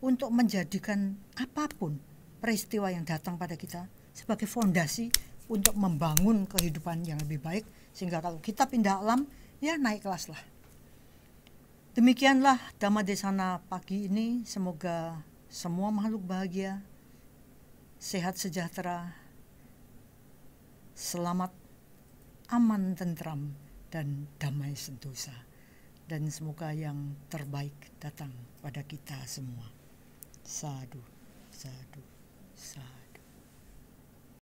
untuk menjadikan apapun peristiwa yang datang pada kita sebagai fondasi untuk membangun kehidupan yang lebih baik, sehingga kalau kita pindah alam, ya naik kelas lah. Demikianlah Dhammadesana pagi ini. Semoga semua makhluk bahagia, sehat sejahtera, selamat, aman, tentram, dan damai sentosa. Dan semoga yang terbaik datang pada kita semua. Sadhu, sadhu, sadhu.